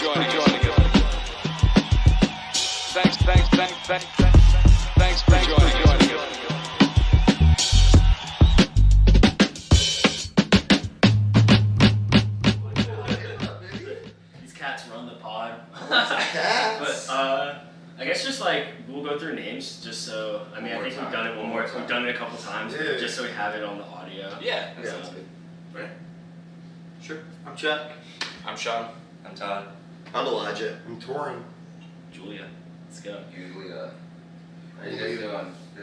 joining us. Thanks for joining us. These cats run the pod. Cats? But I guess just like we'll go through names just so I think we've done it we've done it a couple times, but just so we have it on the audio. Yeah, Yeah, that's good. Right. sure. I'm Chuck. I'm Sean. I'm Todd. I'm Elijah. I'm touring. Julia. Let's go. Usually, how you guys doing? You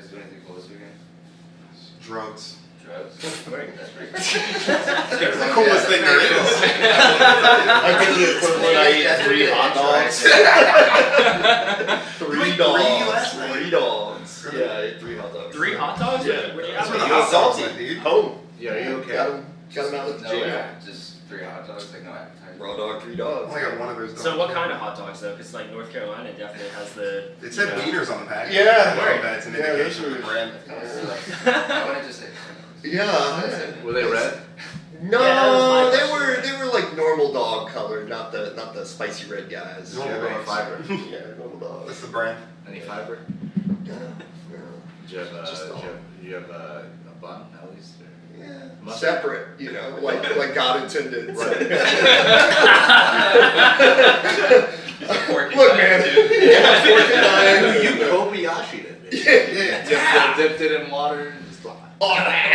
guys do anything cool this weekend? Drugs. Drugs? That's pretty It's the coolest thing there is. I think the equivalent, I eat 3 hot dogs. Three dogs. Yeah, I ate 3 hot dogs. 3 hot dogs? Yeah. Where do you That's have what them? hot dogs are, dude. Home. Yeah, are you okay? Got them out with the No, gym. yeah, just 3 hot dogs, like no appetizer. Raw dog, 3 I dogs. only got one of those dogs. So what kind of hot dogs though? Because like North Carolina definitely has the. It said wieners on the package. Yeah. Right. That's an Yeah, indication those of the brand. I want to just say. Yeah. Were they red? No, Yeah, that was my they were like normal dog colored, not the spicy red guys. Normal Yeah, dogs. fiber. Yeah, normal dogs. That's the brand. Any fiber? Yeah. Do you have Just all. a bun at least? Or? Yeah. Mustard. Separate, like God intended. Fork and Look, knife, man. too. Yeah, fork and knife. You Kobayashi'd it. Yeah. Dipped it in water and just Oh, Oh, man.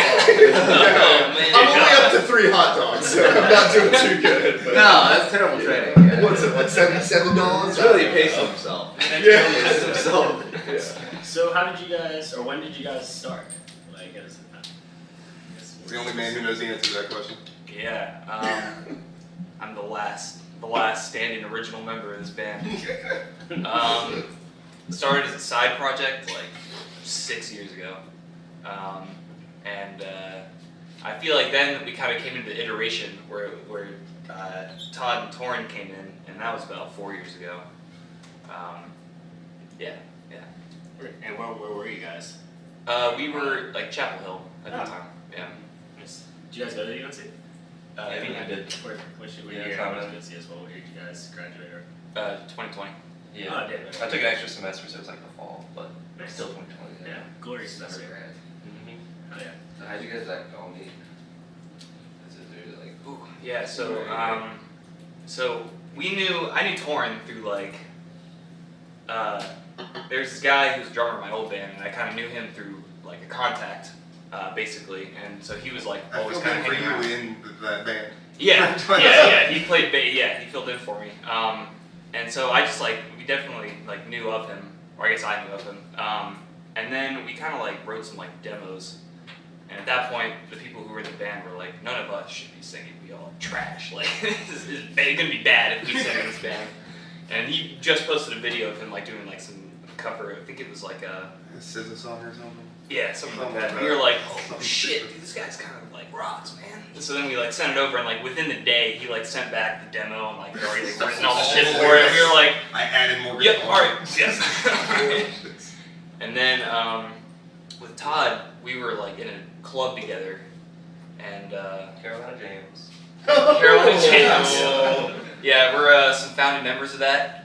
I'm only up to 3 hot dogs, so I'm not doing too good. But No, that's terrible training. Yeah. What's it, like $77? It's really pacing himself. Yeah. Pacing himself. Yeah. So how did you guys, or when did you guys start? Like as The only man who knows the answer to that question. Yeah, I'm the last standing original member of this band. Started as a side project like 6 years ago, and I feel like then we kind of came into the iteration where Todd and Torrin came in, and that was about 4 years ago. Yeah. And where were you guys? We were like Chapel Hill at the Oh. time. Yeah. Did you guys go to UNC? I think I did. Which Yeah, year? Tom, I was UNC as well. What year did you guys graduate? 2020. Yeah. Oh, damn. I took an extra semester, so it was like the fall, but Nice. still 2020. Yeah. Glorious semester. Mm-hmm. Oh yeah. So how'd you guys like all meet? Is it like Ooh, yeah. So I knew Torrin through like there's this guy who's a drummer in my old band, and I kind of knew him through like a contact, basically, and so he was like I always feel kind of bad for hanging you around. in that band. Yeah, he played he filled in for me. And so I just like, we definitely like knew of him, or I guess I knew of him. And then we kind of like wrote some like demos. And at that point, the people who were in the band were like, none of us should be singing, we all trash. Like, this is gonna be bad if we sing in this band. And he just posted a video of him like doing like some cover, I think it was like a Scissor song or something. yeah, something like Something that. like We were that. like, oh Something shit, stupid. dude, this guy's kind of like rocks, man. And so then we like sent it over, and like within the day, he like sent back the demo and like already like written all the shit for it. And we were like, I added more. yep, guitar. all right, yes. And then with Todd, we were like in a club together, and Carolina James? Carolina James. Yeah, we're some founding members of that.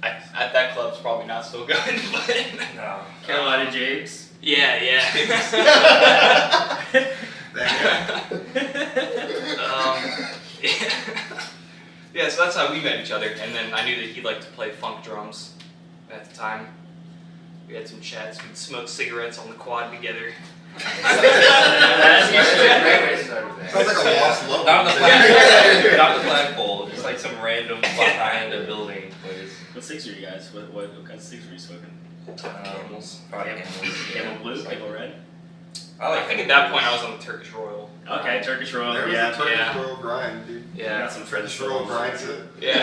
At that club's probably not so good, but No. Carolina James. yeah. That guy. Yeah, so that's how we met each other, and then I knew that he liked to play funk drums at the time. We had some chats, we'd smoke cigarettes on the quad together. That's a great way to start with that. Sounds like a lost love. Not the Not the flagpole, just like some random behind a building place. What six are you guys? What kind of six were you smoking? Camels. Probably camels. Camel blue, camel red. I think at that point I was on the Turkish Royal. Okay, Turkish roll. There was Yeah, a Turkish yeah. Royal grind, dude. I Yeah. got some friends. Turkish Royal grind set. Yeah.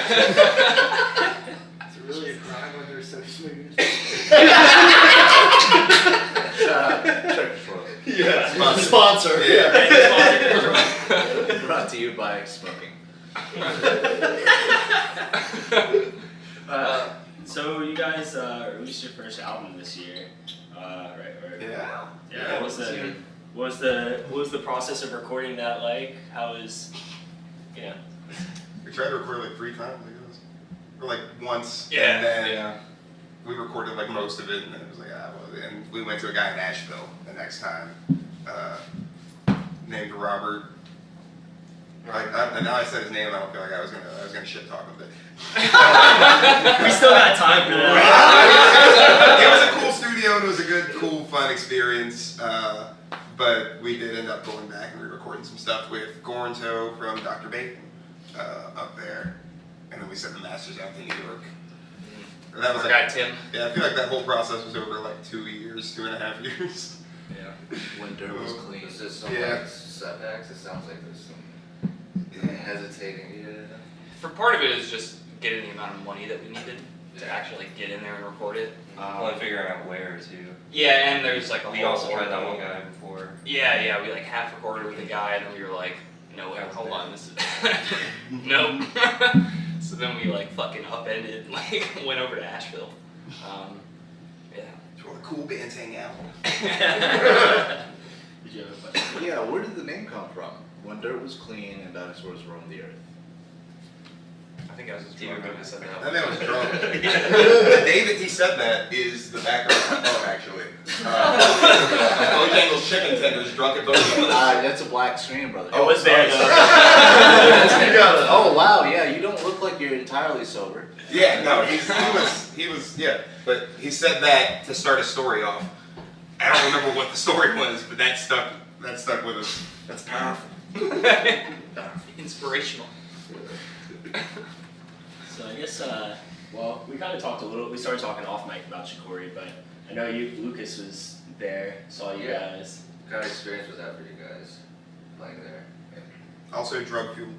Is it really a crime when they're so smooth? Shout out Turkish Royal. Yeah, sponsor. Yeah. Brought to you by smoking. So you guys released your first album this year, right? Yeah. Yeah. What was the process of recording that like? How was, We tried to record like 3 times, I guess. or like once, Yeah, and then yeah. we recorded like most of it, and then it was like, and we went to a guy in Nashville the next time, named Robert. And now I said his name, I don't feel like I was gonna shit talk him, but We still got time for that. it was a cool studio and it was a good, cool, fun experience. But we did end up going back and re-recording some stuff with Goranto from Dr. Bacon up there, and then we sent the masters out to New York. And that was Our guy Tim. yeah, I feel like that whole process was over like 2 years, 2.5 years. Yeah. When dirt was clean. Is there some Yeah. like setbacks? It sounds like there's some hesitating. Yeah. For part of it is just getting the amount of money that we needed to actually like, get in there and record it. Well, and figuring out where too. Yeah, and there's like a We whole also tried that ordeal. one guy before. Yeah, we like half recorded with a guy, and then we were like, no, wait, hold on, this is nope. So then we like fucking upended, like went over to Asheville. Yeah. It's where the cool bands hang out. Did you have a question? Yeah, where did the name come from? When dirt was clean and dinosaurs roamed the earth. I think I was just Do you drunk when I remember? said That that. man was drunk. The day that he said that is the background of my phone, actually. Bojangles chicken tenders, drunk at Bojangles. That's a black screen, brother. It was there, sorry. though. You got it. Oh wow, yeah, you don't look like you're entirely sober. Yeah, no, he was, yeah. But he said that to start a story off. I don't remember what the story was, but that stuck with us. That's powerful. Inspirational. So I guess, well, we kind of talked we started talking off mic about Shakori, but I know Lucas was there, saw you Yeah. guys. What kind of experience was that for you guys playing there? Also drug fuel.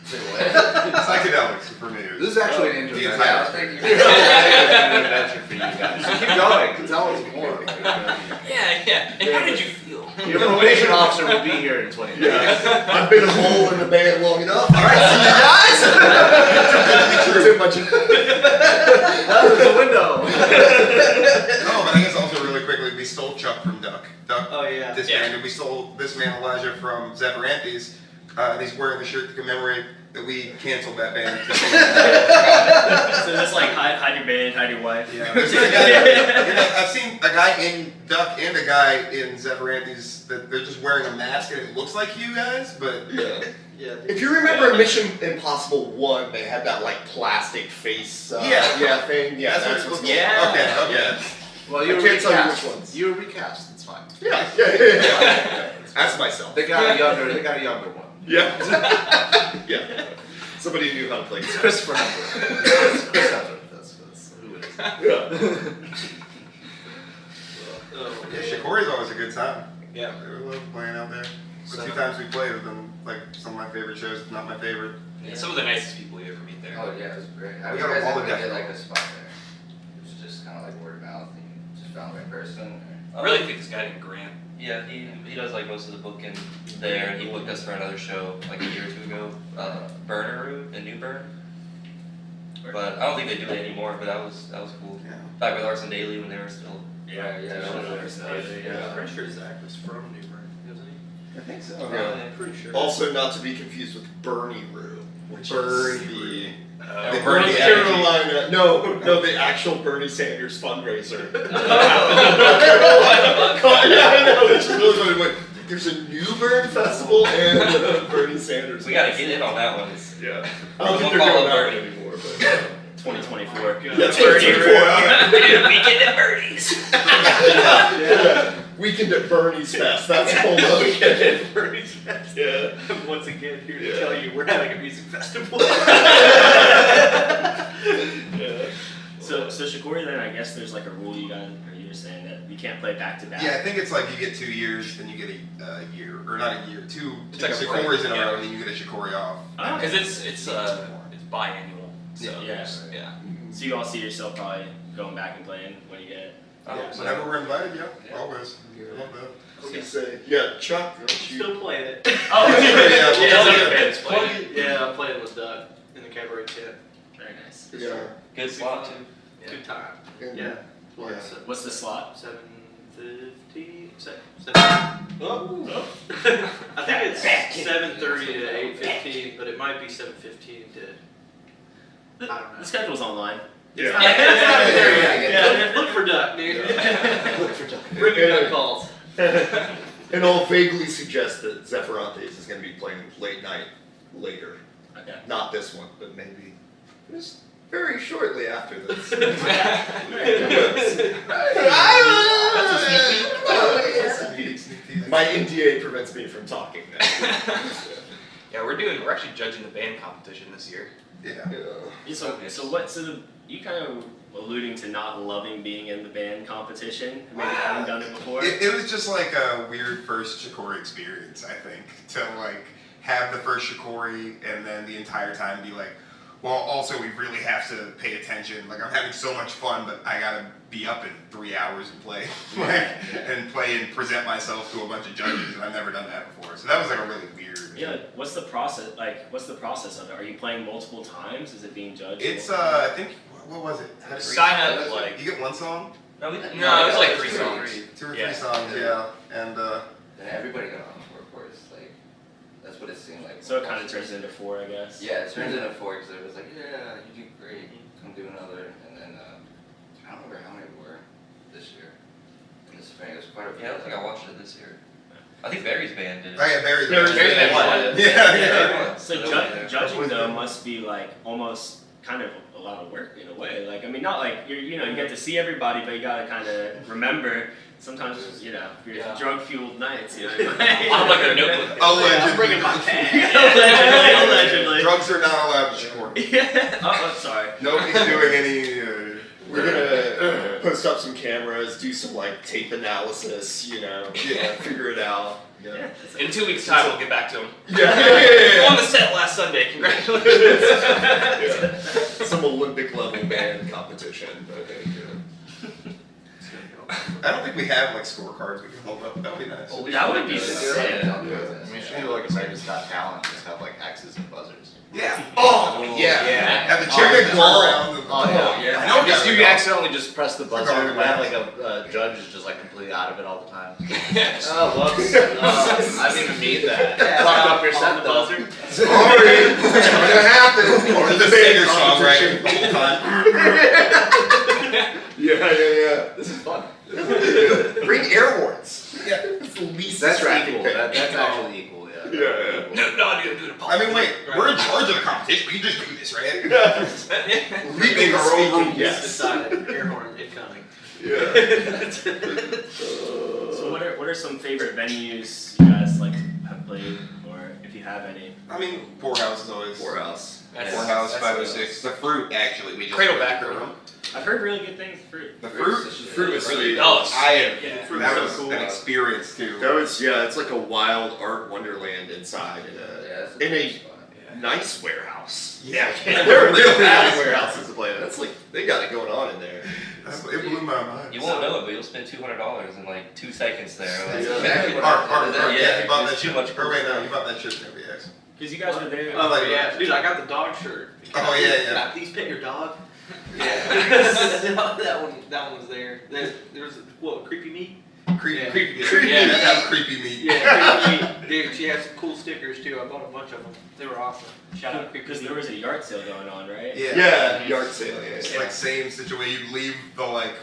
Say what? Psychedelics for me. This is actually an The intervention. entire I think you An intervention for you guys. So keep going. Tell us more. Yeah. And how did you feel? Your probation officer will be here in 20 minutes. Yeah. I've been a hole in the band long enough. All right, see you guys. Too much. That was the window. Oh, but I guess also really quickly, we stole Chuck from Duck. Duck yeah. disbanded. We stole this man Elijah from Zephyrantes. He's wearing the shirt to commemorate that we canceled that band. So just like hide your band, hide your wife. Yeah. There's a guy, I've seen a guy in Duck and a guy in Zephyrantes that they're just wearing a mask and it looks like you guys, but Yeah. If you remember Mission Impossible 1, they had that like plastic face thing. Yeah, that's what it looks like. Yeah. Okay. Yeah. Well, you I were can't tell you recast. which ones. You were recast. It's fine. Yeah. That's myself. They got a younger one. Yeah. Yeah. Somebody knew how to play It's guitar. Christopher Hemsworth. Chris Hemsworth. That's who it is. Yeah. Yeah, Shakori's always a good time. Yeah. I love playing out there. The 2 times we played have been like some of my favorite shows, if not my favorite. Yeah, some of the nicest people you ever meet there. Oh yeah, it was great. How We did you got a guys wall able of to get death. like a spot there? It was just kind of like word of mouth, and you just found the right person. I really think this guy did Grant. Yeah, he does like most of the booking there, and he booked us for another show like a year or 2 ago, Burner in New Bern. But I don't think they do it anymore. But that was cool. Yeah. Back with Arson Daly when they were still. Yeah, Yeah. Pretty sure Zach was from New Bern, wasn't he? I think so. Yeah. Pretty sure. Also, not to be confused with Bernie Rue, which is the The North Bernie Carolina. No, the actual Bernie Sanders fundraiser. Yeah, I know. It's really funny. Like, there's a new Bern festival and a Bernie Sanders. We gotta get in on that one. Yeah. I don't think We'll they're follow doing that Bernie. one anymore, but 2024. that's 2024. Weekend at Bernie's. Yeah. Weekend at Bernie's Fest. That's a whole other thing. Bernie's Fest. Yeah. Once again, here to Yeah. tell you we're having a music festival. Yeah. So Shakori, then I guess there's like a rule you guys, or you were saying that you can't play back to back. Yeah, I think it's like you get 2 years, then you get a year, or not a year, two It's like a Shakoris break, in a yeah. row, and then you get a Shakori off. Oh, Because it's biannual. So Yeah. yeah. So you all see yourself probably going back and playing when you get it. Whenever we're invited, yeah, Yeah. always. I love that. What do you say? Yeah, Chuck, don't you? Still playing it. Oh, Yeah, yeah, we'll other do bands Plug playing. it. Yeah, I'm playing with Doug in the cabaret tent. Very nice. Yeah. Good slot too. Good time. And- Yeah. Yeah. What's the slot? 7:50. Oh. I think it's 7:30 to 8:15, but it might be 7:15 to I don't know. The schedule's online. Yeah. It's not there yet. Yeah. Look for Duck, dude. Look for Duck. Bring your Duck calls. And I'll vaguely suggest that Zephyrantes is going to be playing late night later. Okay. Not this one, but maybe just very shortly after this. My NDA prevents me from talking now. Yeah, we're actually judging the band competition this year. Yeah. Yeah, so you kind of alluding to not loving being in the band competition. Maybe haven't done it before. It was just like a weird first Shakori experience, I think, to like have the first Shakori and then the entire time be like, well, also we really have to pay attention. Like I'm having so much fun, but I gotta be up in 3 hours and play, and present myself to a bunch of judges, and I've never done that before. So that was like a really weird. Yeah. What's the process? Like, what's the process of it? Are you playing multiple times? Is it being judged? It's I think what was it? Sign up like You get one song, no, it was like 3 songs. 2 or 3 Yeah. songs, yeah, and And everybody got on the 4 chords, like, that's what it seemed like. So it kind of turns into 4, I guess. Yeah, it turns into 4 because it was like, yeah, you do great, come do another, and then, I don't remember how many we were this year. In the spring, it was quite a few. Yeah, I don't think I watched it this year. I think Barry's band did it. oh yeah, Barry's Barry's band won. Yeah. So judging though must be like almost kind of a lot of work in a way. Like I mean, not like you get to see everybody, but you gotta kind of remember. Sometimes if you're drug fueled nights, I'm like a notebook. I'm bringing my pen. Allegedly. Drugs are not allowed to Shakori. Yeah. Oh, sorry. Nobody's doing any. We're gonna post up some cameras, do some like tape analysis, figure it out. Yeah. In 2 weeks' time, we'll get back to him. Yeah. On the set last Sunday. Congratulations. Some Olympic level band competition, I think. I don't think we have like scorecards we can hold up. That would be nice. That would be sick. I mean, should do like America's Got Talent, just have like X's and buzzers. Yeah. Oh, yeah. Yeah. Have the Oh, chicken yeah. go around. Oh yeah. I know Just that. you accidentally just press the buzzer. Forgot We about have that. like a judge is just like completely out of it all the time. Oh, whoops. I didn't even mean that. Fucked up your set though. Sorry. It's gonna happen. Or the singer songwriting the whole time. Yeah. This is fun. Bring air horns. Yeah. It's the least That's distracting equal. thing. That's actually equal. Yeah. Yeah. No, I need to do it. I mean, wait. We're in charge of the competition. We can just do this, right? Legally Leaving our own speaking, rules. yes. Decided. Air horn incoming. Yeah. So what are some favorite venues you guys like have played, or if you have any? I mean, Poorhouse is always. Poorhouse. Poorhouse, 506. The Fruit, actually. We just Cradle back room. I've heard really good things. The Fruit was sweet. Oh, That was cool. an experience too. That was it's like a wild art wonderland inside in a nice warehouse. Yeah. They're real bad warehouses to play in. That's like they got it going on in there. It blew my mind. You won't know it, but you'll spend $200 in like 2 seconds there. Like, Exactly what Art. Yeah, Yeah, you bought that it's too shit. much Or wait, no, stuff. you bought that shit from MBX. Because you guys were there. Oh yeah, dude, I got the dog shirt. Oh, yeah. Can I please pet your dog? Yeah. that one was there. There was creepy meat. Creepy. Yeah. That creepy meat. Yeah, creepy meat. Dude, she had some cool stickers too. I bought a bunch of them. They were awesome. Shout out creepy Because meat. there was a yard sale going on, right? Yeah. Yard sale. It's like same situation. You leave the like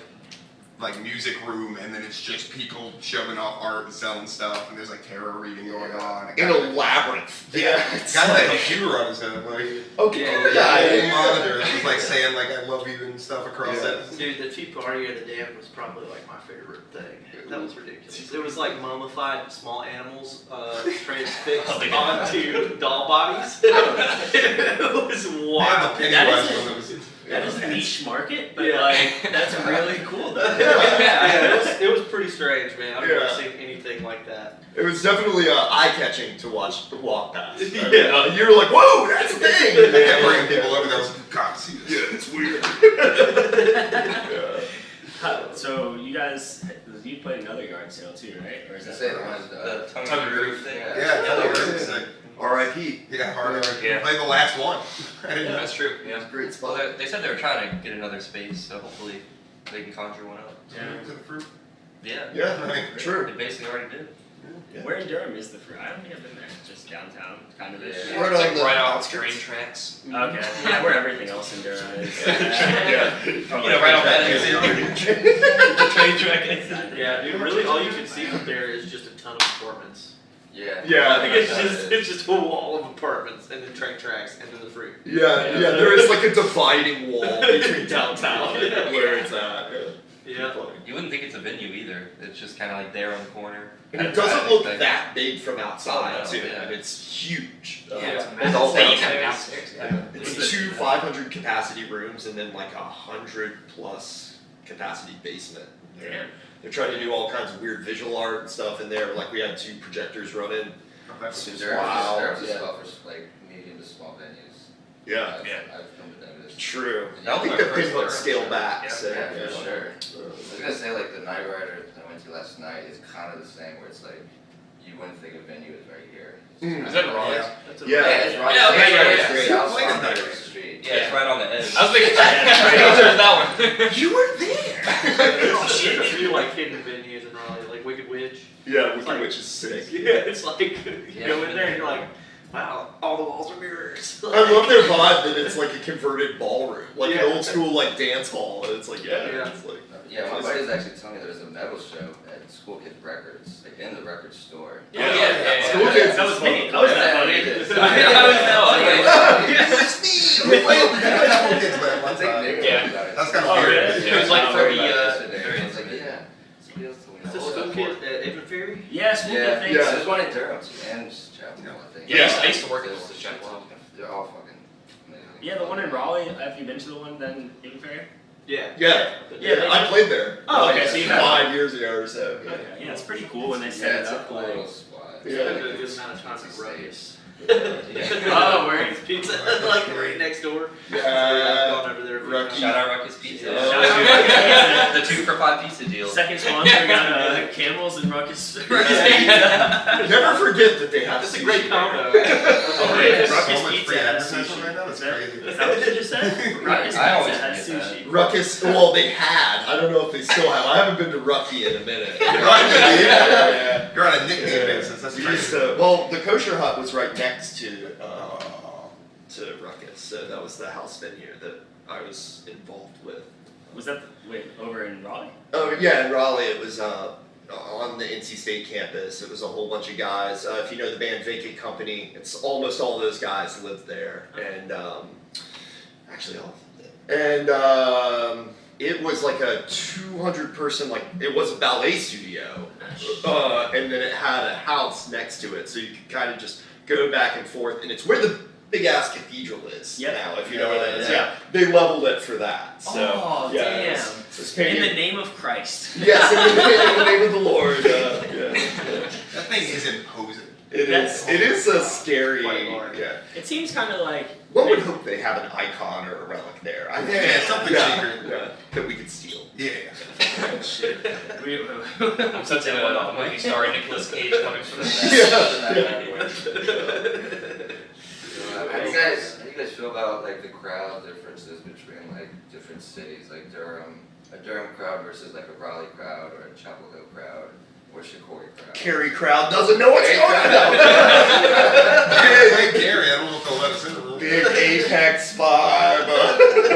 music room, and then it's just people shoving off art and selling stuff, and there's like tarot reading going on. In a labyrinth. Yeah. Got that computer on his head, like Okay. yeah, monitor. It was like saying like I love you and stuff across that. Dude, the Tea Party of the Damned was probably like my favorite thing. That was ridiculous. It was like mummified small animals transfixed onto doll bodies. It was wild. The Pennywise one that was. That is a niche market, but Yeah. like that's really cool though. It was pretty strange, man. I've never Yeah. seen anything like that. It was definitely eye-catching to walk past. Yeah. You were like, whoa, that's a thing! I kept bringing people over there. I was like, God, see this. Yeah, it's weird. So you guys, you played another yard sale too, right? Or is I that say the one, The tongue Tongue and and groove thing. Yeah, it's like, R.I.P. yeah, hard. Yeah. Play the last one. I didn't know. That's true. Yeah. Great Well, spot. they said they were trying to get another space, so hopefully they can conjure one up. Yeah. To the Fruit. Yeah. Yeah, true. They basically already did. Yeah. Where in Durham is the fruit? I don't think I've been there. Just downtown, kind of. Yeah. ish. Right It's on like the right off outskirts. train tracks. Okay, yeah, where everything else in Durham is. Yeah. From, You know, right off that exit. the train track exit. Yeah, dude. Really, all you can see from there is just a ton of apartments. Yeah. Yeah. I think it's just a wall of apartments and then train tracks and then the fruit. Yeah, there is like a dividing wall between downtown and Yeah. where it's at. Yeah. You wouldn't think it's a venue either. It's just kind of like there on the corner. And it That's doesn't what I look think. that big from outside Oh, no, too, yeah. and it's huge. Yeah, it's And massive. all They even downstairs. have downstairs. Yeah. It's two 500 capacity rooms and then like 100 plus capacity basement. Damn. They're trying to do all kinds of weird visual art and stuff in there. Like we had 2 projectors running. That's Wow. There's Yeah. stuff for like medium to small venues. Yeah, I've come to notice. true. That I was think my the first pinhook Durham scaled show. back. Yeah, So, Yeah, for sure. I was gonna say like the Night Rider I went to last night is kind of the same, where it's like you wouldn't think a venue is right here. Mm. Is that in Raleigh? That's a Yeah. It's right. Yeah, okay, yeah, it's yeah. right Yeah. outside Yeah. the street. Yeah, it's right on the edge. I was thinking there's that one. You were there. Oh, shit. We do like hidden venues in Raleigh, like Wicked Witch. Yeah, It's like- which is sick. Yeah, it's like you Yeah. go in there and you're like, wow, all the walls are mirrors. I love their vibe that it's like a converted ballroom, like Yeah. an old school like dance hall, and it's like Yeah. it's like Yeah, my buddies actually told me there was a metal show at School Kids Records, like in the record store. Oh, yeah. School Kids That is was me. fun. I was that Yeah, funny. it is. I was that funny. it's me. We played School Kids I one think time. Nick Yeah. about it. That's kind Oh, of weird. really? It was like I for heard the, about it yesterday. very I was like, yeah. Somebody else told me. It's a Oh, school that's kid cool. at Edmund Ferry? Yes, we'll Yeah, get things. Yeah. There's one in Durham too, and Chapel, I think. Yeah, I used to work at There's the Chapel. They're all fucking amazing. Yeah, the one in Raleigh. Have you been to the one then in Fair? Yeah. Yeah, Yeah, I played there. Oh, like okay, so you have- 5 years ago or so. Okay, yeah, it's pretty cool when they Yeah, set it it's a up. cool Like, little spot. It's Yeah. been a good amount of time at Ruckus. Oh, where? Ruckus Pizza, like right next door. I've Yeah. gone over there a few Ruckus. times. Shout out Ruckus Pizza. Yeah. Shout out The 2 for $5 pizza deal. second sponsor, we got Camels and Ruckus. Never forget that they have That's a sushi great there. combo. Oh, yeah. So Ruckus much Pizza free has advertisement sushi. right now, it's Is that- crazy. Is that what you just said? Ruckus I always Pizza has forget sushi. Ruckus, well, they had. I don't know if they still have. I haven't been to Rucky in a minute. Yeah. You're on a nickname basis. That's We used crazy. to, well, the kosher hut was right next to Oh. Ruckus, so that was the house venue that I was involved with. Was that over in Raleigh? Oh yeah, in Raleigh it was on the NC State campus. It was a whole bunch of guys. If you know the band Vacant Company, it's almost all those guys lived there, and actually all of them did. And it was like a 200 person, like it was a ballet studio, and then it had a house next to it, so you could kind of just go back and forth, and it's where the big ass cathedral is Yep. now, if you know where that is. Yeah. Yeah, they leveled it for that. So Oh, yeah, damn. it's In painted. the name of Christ. Yes, in the name of the Lord. Yeah. That thing is imposing. It That's- is. It is a scary. Quite large. Yeah. It seems kind of like. One would hope they have an icon or a relic there. I think. Yeah, something secret. Yeah, that we could steal. Yeah. Shit. I'm such a movie star Nicolas Cage coming from How do you guys feel about like the crowd differences between like different cities, like a Durham crowd versus like a Raleigh crowd or a Chapel Hill crowd or Shakori crowd? Carrie crowd doesn't know what's going on. Hey, Gary, I don't know if they'll let us in the room. Big Apex vibe.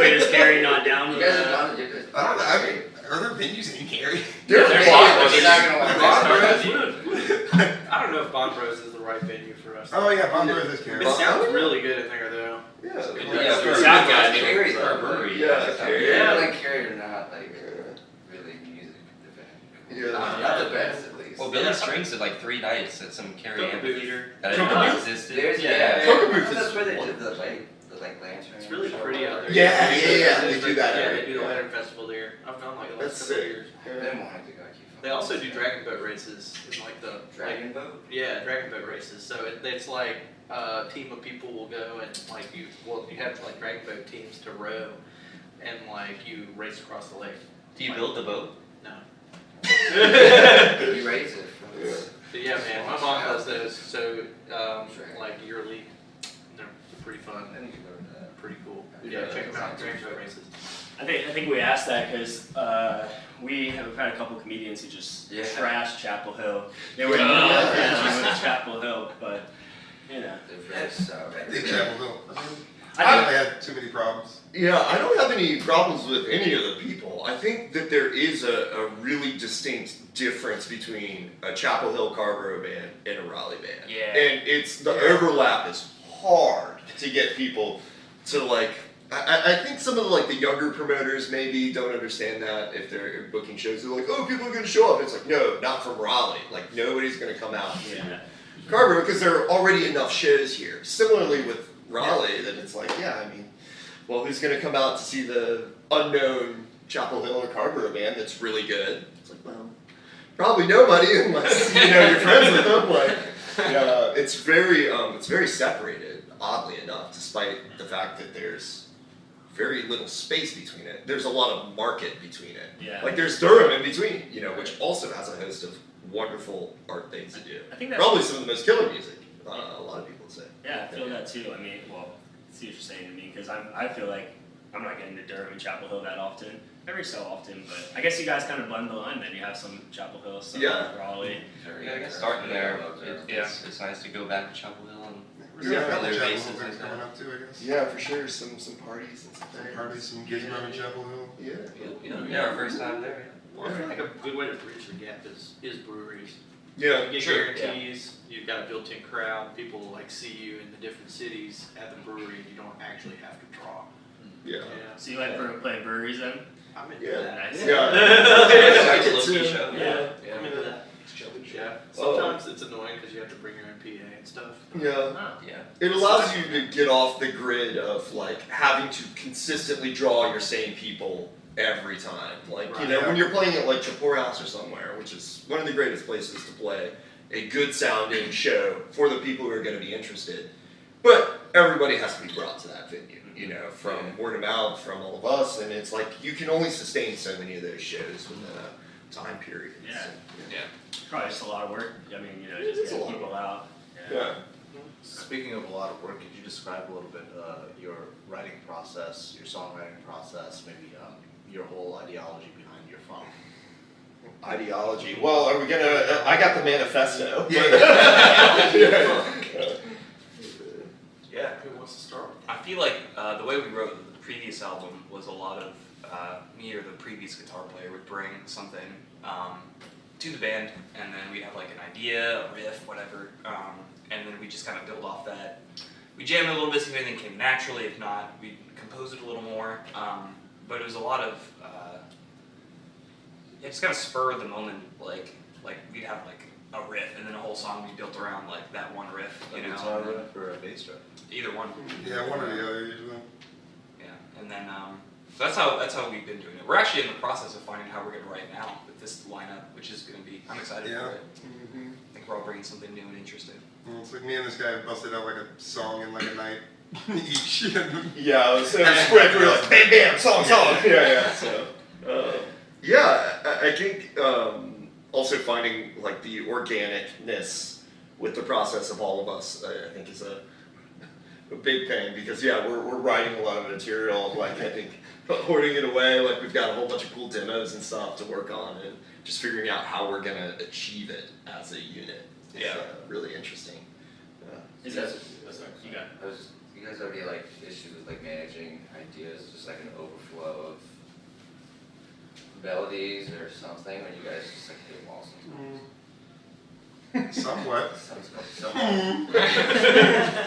Wait, is Carrie not down You with guys have that? done it. You guys. I don't know. I mean, are there venues in Gary? There's Yeah, a there's lot. You're not gonna want to Bros. I don't know if Bond Bros is the right venue for us. Oh yeah, Bomber is It Gary. sounds really good in there though. Yeah. Yeah, for Sound guy, dude. Carrie's For a brewery. Yeah, Carrie. Yeah, like Carrie are not like really music Yeah. Not the best at least. Well, Billy Strings did like 3 nights at some Carrie Coca amphitheater that I didn't Coca know Booth? existed. There's Yeah. Coca Booth is That's where they wonderful. did the lantern. It's really pretty out there. Yeah, they do that Yeah, every they do the year. Lantern Festival there. I've gone like the That's last couple of sick. years. I've been wanting to go. I keep They also do dragon boat races in like the Dragon boat. yeah, dragon boat races. So it's like a team of people will go and like you have like dragon boat teams to row, and like you race across the lake. Do you build the boat? No. You raise it. But yeah, man, my mom does those. So like yearly. They're pretty fun I and need to go to that. pretty cool. Yeah, Yeah, check them out. Grassroots races. I think we asked that because we've had a couple comedians who just Yeah. trashed Chapel Hill. They were Yeah. with Chapel Hill, but you know. They're very sour. Big Chapel Hill. I I think, haven't had too many problems. Yeah, I don't have any problems with any of the people. I think that there is a really distinct difference between a Chapel Hill Carrboro band and a Raleigh band. Yeah. And it's the overlap is hard to get people to like. I think some of the younger promoters maybe don't understand that if they're booking shows. They're like, oh, people are going to show up. It's like, no, not from Raleigh. Like nobody's going to come out to yeah. Carrboro because there are already enough shows here. Similarly with Raleigh, that it's like, yeah, I mean, well, who's going to come out to see the unknown Chapel Hill or Carrboro band that's really good? It's like, well, probably nobody unless you're friends with them. Like, it's very separated, oddly enough, despite the fact that there's very little space between it. There's a lot of market between it. Yeah. Like there's Durham in between, which also has a host of wonderful art things to do. I think that's Probably some of the most killer music. A lot of people say. Yeah, I feel that too. I mean, well, see what you're saying to me because I feel like I'm not getting to Durham and Chapel Hill that often, every so often. But I guess you guys kind of blend the line. Then you have some Chapel Hill, some Raleigh. Yeah, I guess starting there, Yeah. it's nice to go back to Chapel Hill and We're gonna have a couple other Chapel bases Hill things like that. coming up too, I guess. Yeah, for sure. Some parties and Some stuff. parties, some Gizmo in Chapel Hill. Yeah. Yeah, our first time there. Well, I feel like a good way to bridge the gap is breweries. Yeah. You get Sure. guarantees, you've got a built-in crowd, people see you in the different cities at the brewery, and you don't actually have to draw. Yeah. So you like playing breweries then? I'm into Yeah. that. Nice. Yeah. It's a low-key show. Yeah. I'm into that. Yeah. Sometimes it's annoying because you have to bring your own PA and stuff. Yeah. Oh. Yeah. It allows you to get off the grid of having to consistently draw your same people every time. When you're playing at Shakori House or somewhere, which is one of the greatest places to play a good sounding show for the people who are going to be interested. But everybody has to be brought to that venue, from word of mouth, from all of us, and it's like you can only sustain so many of those shows within a time period. Yeah. So, Probably just a lot of work. I mean, It is just a getting lot. people out. yeah. Speaking of a lot of work, could you describe a little bit your writing process, your songwriting process, maybe your whole ideology behind your funk? Ideology. Well, are we gonna? I got the manifesto. Yeah. Who wants to start? I feel like the way we wrote the previous album was a lot of me or the previous guitar player would bring something to the band, and then we'd have an idea, a riff, whatever, and then we just kind of build off that. We jammed a little bit, see if anything came naturally. If not, we'd compose it a little more. But it was a lot of just kind of spur of the moment. We'd have a riff, and then a whole song would be built around that one riff. A guitar riff or a bass drum? Either one. Yeah, one or the other usually. Yeah, and then so that's how we've been doing it. We're actually in the process of finding how we're going to write now with this lineup, which is going to be. I'm excited Yeah. for it. I think we're all bringing something new and interesting. Well, it's like me and this guy busted out a song in a night each. Yeah, it was quick. We were like, bam, bam, song. Yeah. So, I think also finding the organicness with the process of all of us, I think is a big thing because we're writing a lot of material. I think hoarding it away. We've got a whole bunch of cool demos and stuff to work on, and just figuring out how we're gonna achieve it as a unit. Is, really interesting. Is that? You got. You guys have any issues with managing ideas, just an overflow of melodies or something, or you guys just hit them all sometimes? Somewhat.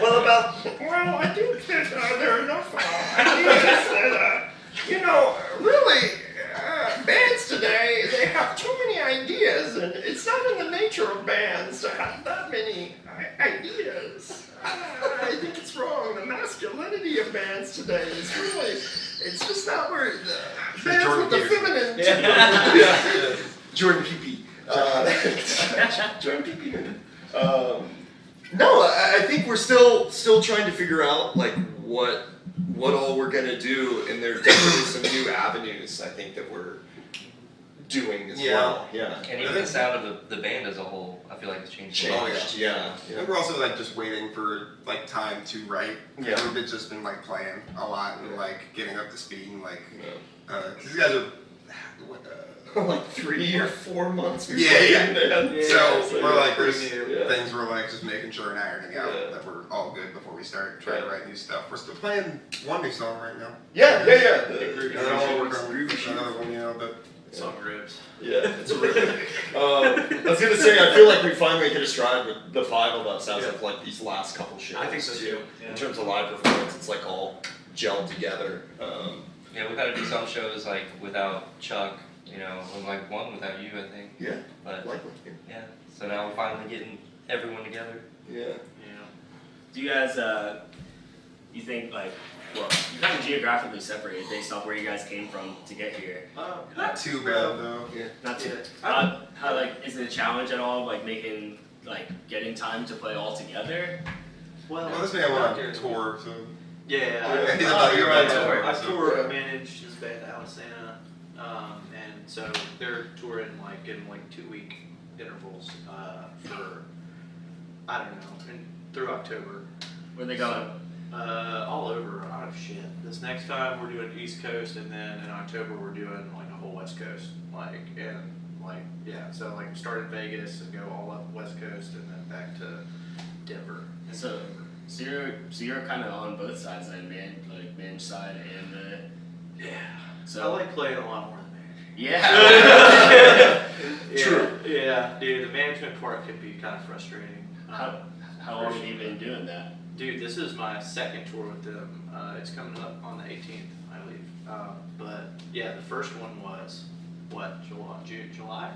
Well, I think that there are enough ideas that, really, bands today, they have too many ideas, and it's not in the nature of bands to have that many ideas. I think it's wrong. The masculinity of bands today is really, it's just not where the bands Jordan with the Peterson. feminine. Jordan Pepe. Jordan Pepe. No, I think we're still trying to figure out what all we're gonna do, and there's definitely some new avenues I think that we're doing as Yeah. well. Yeah. And even the sound of the band as a whole, I feel like it's changed. a lot. Changed. Yeah. And we're also like just waiting for like time to write. Yeah. We've just been like playing a lot and like getting up to speed and like Yeah. these guys are Like 3 or 4 months. Yeah, yeah. so we're like there's Yeah. things we're like just making sure and ironing out Yeah. that we're all good before we start trying to Yeah. write new stuff. We're still playing one new song right now. Yeah. And then I'll work on Groovy Shoes. another one, you know, but Song ribs. Yeah, it's really. I was gonna say, I feel like we finally hit a stride with the 5 of us as of like these last couple shows. I think so too. In terms of live performance, it's like all gelled together. Yeah, we've had to do some shows like without Chuck, you know, and like one without you, I think. Yeah, But likely. yeah, so now we're finally getting everyone together. Yeah. Yeah. Do you guys, you think like, well, you're kind of geographically separated based off where you guys came from to get here. not too bad though. Not too. Yeah. How like is it a challenge at all? Like getting time to play all together. Well, Well, this man went on tour, so Yeah, Yeah, he's I, about to go on tour. tour, I so, tour yeah. manage this band Alisana, and so they're touring like in like 2-week intervals for I don't know through October. Where they going? All over. Oh shit! This next time we're doing East Coast, and then in October we're doing like the whole West Coast, So like start in Vegas and go all up West Coast, and then back to Denver. So you're kind of on both sides then, manage side and the. Yeah. So I like playing a lot more than managing. Yeah. True. Yeah, dude, the management part can be kind of frustrating. How long have you been doing that? Dude, this is my second tour with them. It's coming up on the 18th, I believe. But yeah, the first one was what? July?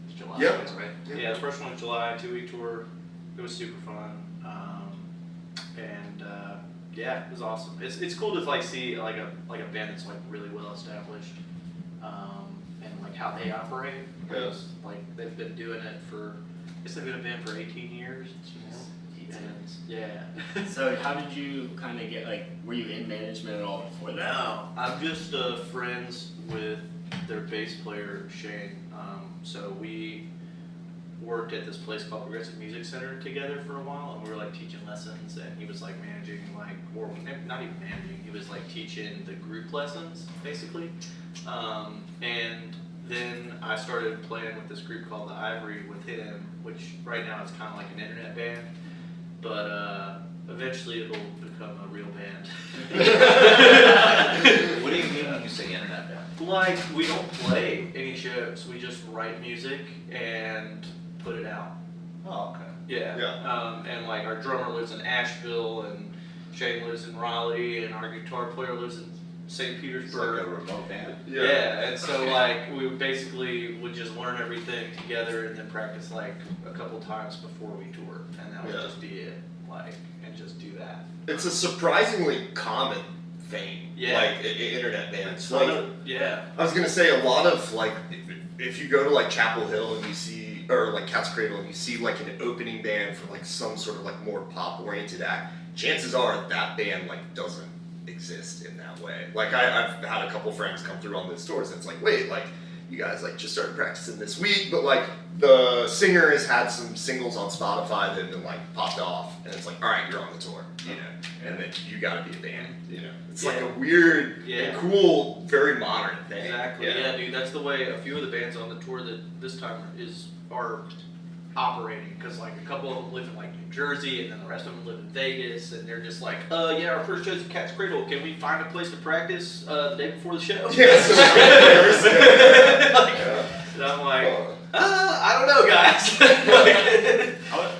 It's July. Yeah. Right. Yeah, the first one was July, 2-week tour. It was super fun. Yeah, it was awesome. It's cool to like see like a band that's like really well established, and like how they operate. Because like they've been doing it for, I guess they've been a band for 18 years. And yeah. So how did you kind of get were you in management at all before that? No, I'm just friends with their bass player Shane. So we worked at this place called Progressive Music Center together for a while, and we were like teaching lessons, and he was like managing or not even managing, he was like teaching the group lessons basically. And then I started playing with this group called The Ivory with him, which right now it's kind of like an internet band, but eventually it'll become a real band. What do you mean when you say internet band? Like, we don't play any shows, we just write music and put it out. Oh, okay. Yeah. Yeah. And like our drummer lives in Asheville, and Shane lives in Raleigh, and our guitar player lives in St. It's Petersburg. like a remote band. Yeah, and so like we basically would just learn everything together and then practice like a couple times before we tour, and that would Yeah. just be it, and just do that. It's a surprisingly common thing. Yeah. Like internet bands. So, Like, yeah. I was gonna say a lot of like, if you go to like Chapel Hill and you see, or like Cat's Cradle and you see like an opening band for like some sort of like more pop oriented act, chances are that band like doesn't exist in that way. Like I've had a couple friends come through on those tours and it's like, wait, like you guys like just started practicing this week, but like the singer has had some singles on Spotify that have been like popped off, and it's like, all right, you're on the tour, you know, and then you gotta be a band, you know. It's like a weird and cool, very modern thing. Exactly. Yeah, dude, that's the way a few of the bands on the tour that this time are operating, because like a couple of them live in like New Jersey, and then the rest of them live in Vegas, and they're just like, yeah, our first show's at Cat's Cradle. Can we find a place to practice the day before the show? Yeah, so And I'm like, I don't know, guys.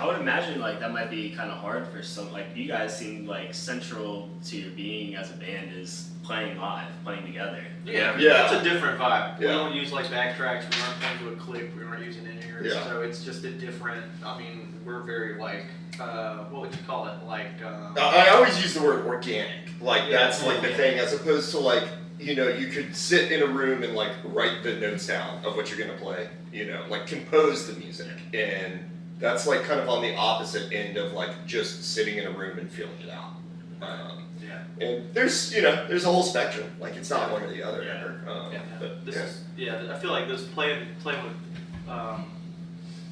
I would imagine that might be kind of hard for some. You guys seem like central to your being as a band is playing live, playing together. Yeah, Yeah. it's a different vibe. We Yeah. don't use backtracks. We aren't playing to a click. We aren't using in-ears. Yeah. So it's just a different. I mean, we're very what would you call it? I always use the word organic. That's the Yeah. thing, as opposed to you could sit in a room and write the notes down of what you're gonna play, compose the music, and that's kind of on the opposite end of just sitting in a room and feeling it out. And there's there's a whole spectrum. Like it's not one or the other ever. But, This is I feel like this playing with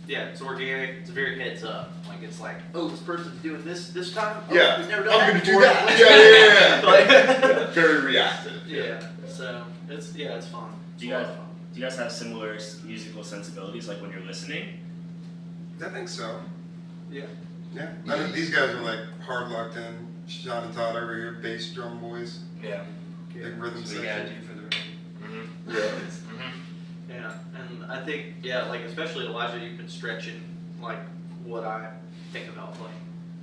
it's organic. It's very heads up. Like it's like, oh, this person's doing this time. Oh, Yeah, we've never done I'm that gonna do before. that. Like- Yeah. Very reactive. Yeah. So it's fun. Do you guys have similar musical sensibilities, like when you're listening? I think so. Yeah. Yeah. I mean, these guys are like hard locked in. Sean and Todd over here, bass drum boys, Yeah. big rhythm That's what we gotta section. do for the room. Mm-hmm. Yeah. Mm-hmm. Yeah, and I think like especially Elijah, you've been stretching like what I think about playing,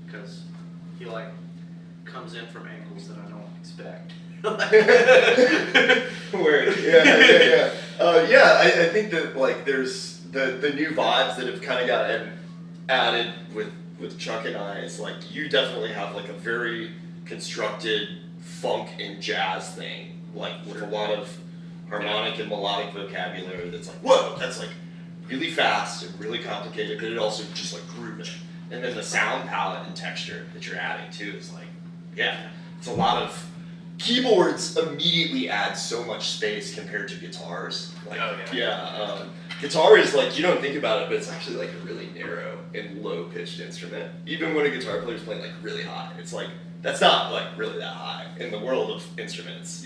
because he like comes in from angles that I don't expect. Word. I think that like there's the new vibes that have kind of gotten added with Chuck and I is like you definitely have like a very constructed funk and jazz thing, like with a lot of harmonic and melodic vocabulary that's like, whoa, that's like really fast and really complicated, but it also just like grooving. And then the sound palette and texture that you're adding too is like, it's a lot of keyboards immediately add so much space compared to guitars. Like, guitar is like, you don't think about it, but it's actually like a really narrow and low pitched instrument. Even when a guitar player's playing like really high, it's like, that's not like really that high in the world of instruments,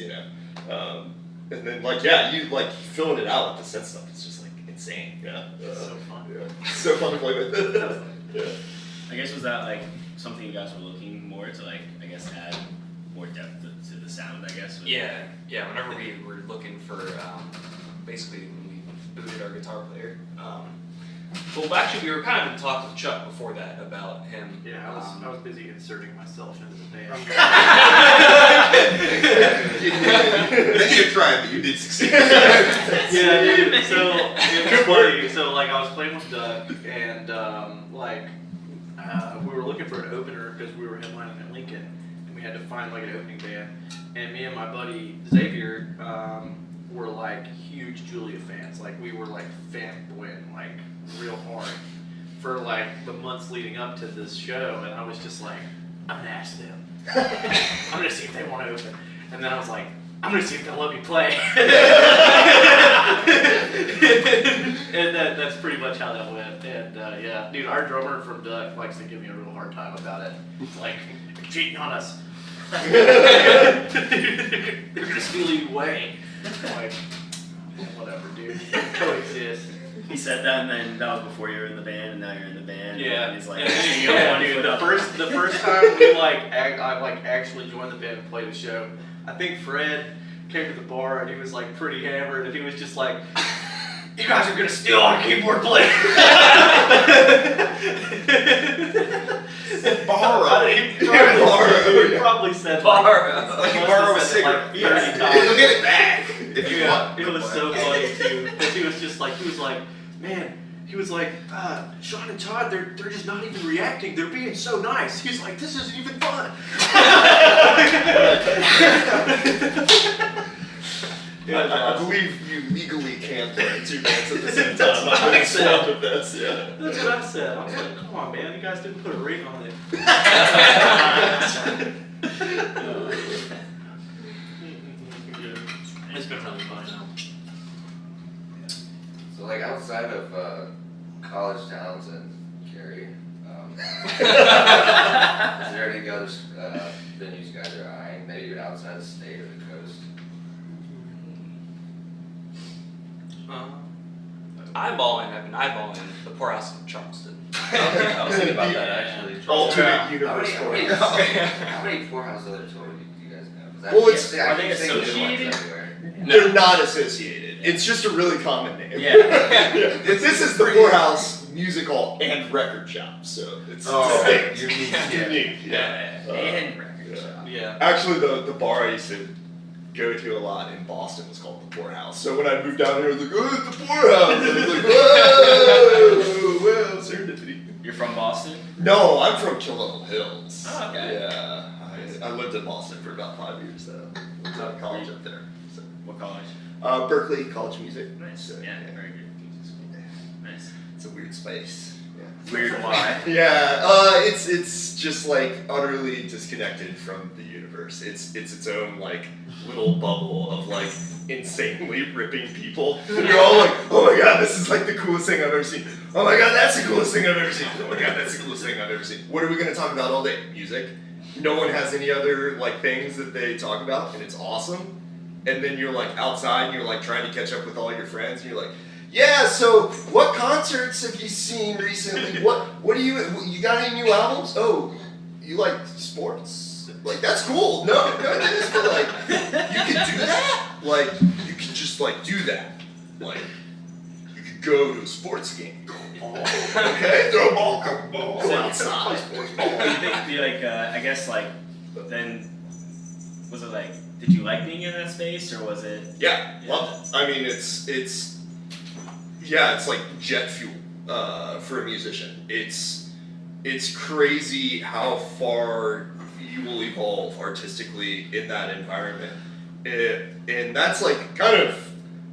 and then like, you like filling it out with the synth stuff, it's just like insane, It's so fun. It's so fun to play with. I guess was that like something you guys were looking more to like, I guess, add more depth to the sound, I guess? Yeah. Whenever we were looking for, basically when we booted our guitar player, well, actually, we were kind of in talk with Chuck before that about him. Yeah, I was busy inserting myself into the band. Then you tried, but you did succeed. Yeah, dude. So it was funny. So like I was playing with Doug, and we were looking for an opener because we were headlining in Lincoln, and we had to find like an opening band. And me and my buddy Xavier were like huge Julia fans. Like we were like fanboying like real hard for like the months leading up to this show, and I was just like, I'm gonna ask them. I'm gonna see if they want to open. And then I was like, I'm gonna see if they'll let me play. And that's pretty much how that went. And dude, our drummer from Duck likes to give me a real hard time about it. It's like, you're cheating on us. They're gonna steal you away. I'm like, whatever, dude. Coexist. He said that, and then that was before you were in the band, and now you're in the band. Yeah. And he's like, Dude, the first time we I actually joined the band and played a show, I think Fred came to the bar and he was like pretty hammered, and he was just like, you guys are gonna steal our keyboard player. Borrow. He probably said Borrow. Like you borrow a cigarette. Like 30 times. You'll get it back if you want. It was so funny too, because he was like, man, he was like, Sean and Todd, they're just not even reacting. They're being so nice. He's like, this isn't even fun. I believe you legally can't play two bands at the same time. I'm I said. with this, That's what I said. I was like, come on, man, you guys didn't put a ring on it. It's been really fun now. So like outside of college towns and Cary, is there any other venues you guys are eyeing? Maybe even outside the state or the coast? I've been eyeballing the poorhouse in Charleston. I was thinking about that actually. Alternate universe How story. many poorhouse other tours do you guys know? 'Cause Well, I it's- keep are they seeing new ones associated? everywhere. They're not associated. It's just a really common name. Yeah. This is the poorhouse musical and record shop, so it's distinct. Unique. And record yeah. shop. Yeah. Actually, the bar I used to go to a lot in Boston was called the Poorhouse. So when I moved down here, I was like, oh, it's the Poorhouse. I was like, whoa, serendipity. You're from Boston? No, I'm from Shakori Hills. Oh, okay. Yeah, I lived in Boston for about 5 years though. Went to college up there. So. What college? Berkeley College of Music. Nice. So, Yeah, very good. Music school. Nice. It's a weird space. Weird why. Yeah, it's just like utterly disconnected from the universe. It's its own like little bubble of like insanely ripping people. And you're all like, oh my god, this is like the coolest thing I've ever seen. Oh my god, that's the coolest thing I've ever seen. Oh my god, that's the coolest thing I've ever seen. What are we gonna talk about all day? Music. No one has any other like things that they talk about, and it's awesome. And then you're like outside and you're like trying to catch up with all your friends, and you're like, yeah, so what concerts have you seen recently? What do you got any new albums? Oh, you like sports? Like that's cool. No, it is, but like you can do that? Like you can just like do that. Like you could go to a sports game. Okay, throw a ball, go outside. Sports ball. Do you think, I guess like, then, was it like, did you like being in that space or was it? Yeah, love it. I mean, it's like jet fuel for a musician. It's crazy how far you will evolve artistically in that environment, and that's like kind of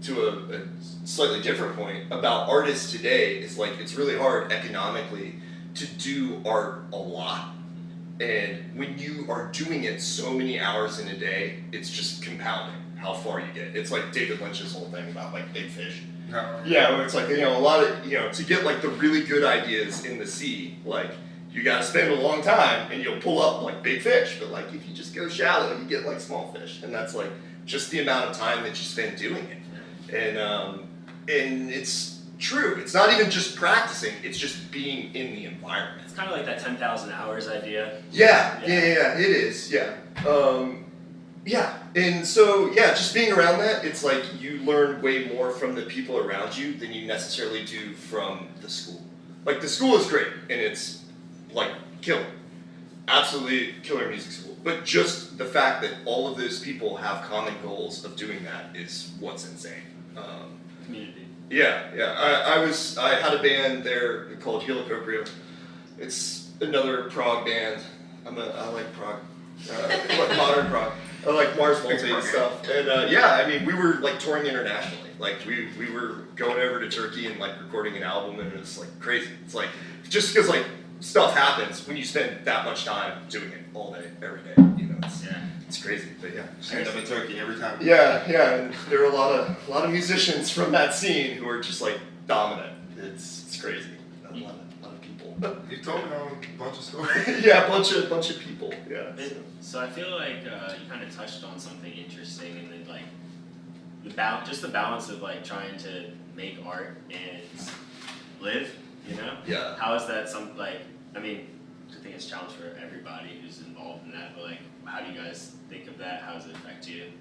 to a slightly different point about artists today. Is like it's really hard economically to do art a lot. And when you are doing it so many hours in a day, it's just compounding how far you get. It's like David Lynch's whole thing about like big fish. Yeah, where it's like, a lot of, to get like the really good ideas in the sea, like you gotta spend a long time and you'll pull up like big fish. But like if you just go shallow, you get like small fish. And that's like just the amount of time that you spend doing it. And it's true. It's not even just practicing, it's just being in the environment. It's kind of like that 10,000 hours idea. Yeah, it is, yeah. And so, just being around that, it's like you learn way more from the people around you than you necessarily do from the school. Like, the school is great, and it's, like, killer. Absolutely killer music school. But just the fact that all of those people have common goals of doing that is what's insane. Community. I had a band there called Helicopria. It's another prog band. I like prog. Like modern prog. I like Mars Volta and stuff. And we were like touring internationally. Like we were going over to Turkey and like recording an album, and it was like crazy. It's like just because like stuff happens when you spend that much time doing it all day, every day. It's crazy, but yeah. I end up in Turkey every time. Yeah, and there are a lot of musicians from that scene who are just like dominant. It's crazy. A lot of people. You told me a bunch of stories. Yeah, a bunch of people. Yeah. So I feel like you kind of touched on something interesting, and then like the balance of like trying to make art and live. Yeah. How is that I think it's a challenge for everybody who's involved in that, but like, how do you guys think of that? How does it affect you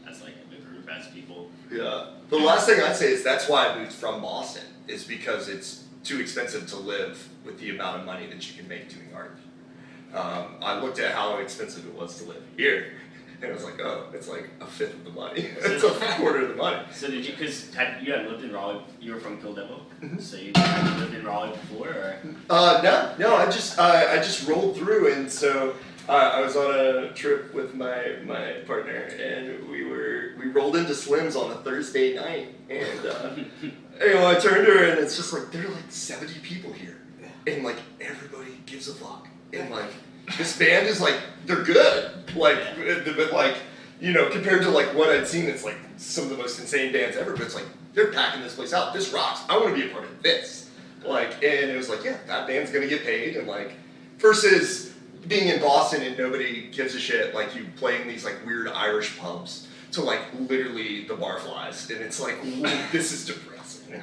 as like a group, as people? Yeah. The last thing I'd say is that's why I moved from Boston, is because it's too expensive to live with the amount of money that you can make doing art. I looked at how expensive it was to live here, and I was like, oh, it's like a fifth of the money. It's a quarter of the money. So did you, because you had lived in Raleigh, you were from Kildeville, so had lived in Raleigh before, or? No, I just rolled through, and so I was on a trip with my partner, and we rolled into Slim's on a Thursday night, and I turned to her, and it's just like, there are like 70 people here, and like everybody gives a fuck, and like this band is like, they're good, like, but like, compared to like what I'd seen, it's like some of the most insane bands ever, but it's like, they're packing this place out, this rocks, I want to be a part of this, like, and it was like, yeah, that band's gonna get paid, and like, versus being in Boston and nobody gives a shit, like you playing these like weird Irish pubs to like literally the barflies, and it's like, this is depressing.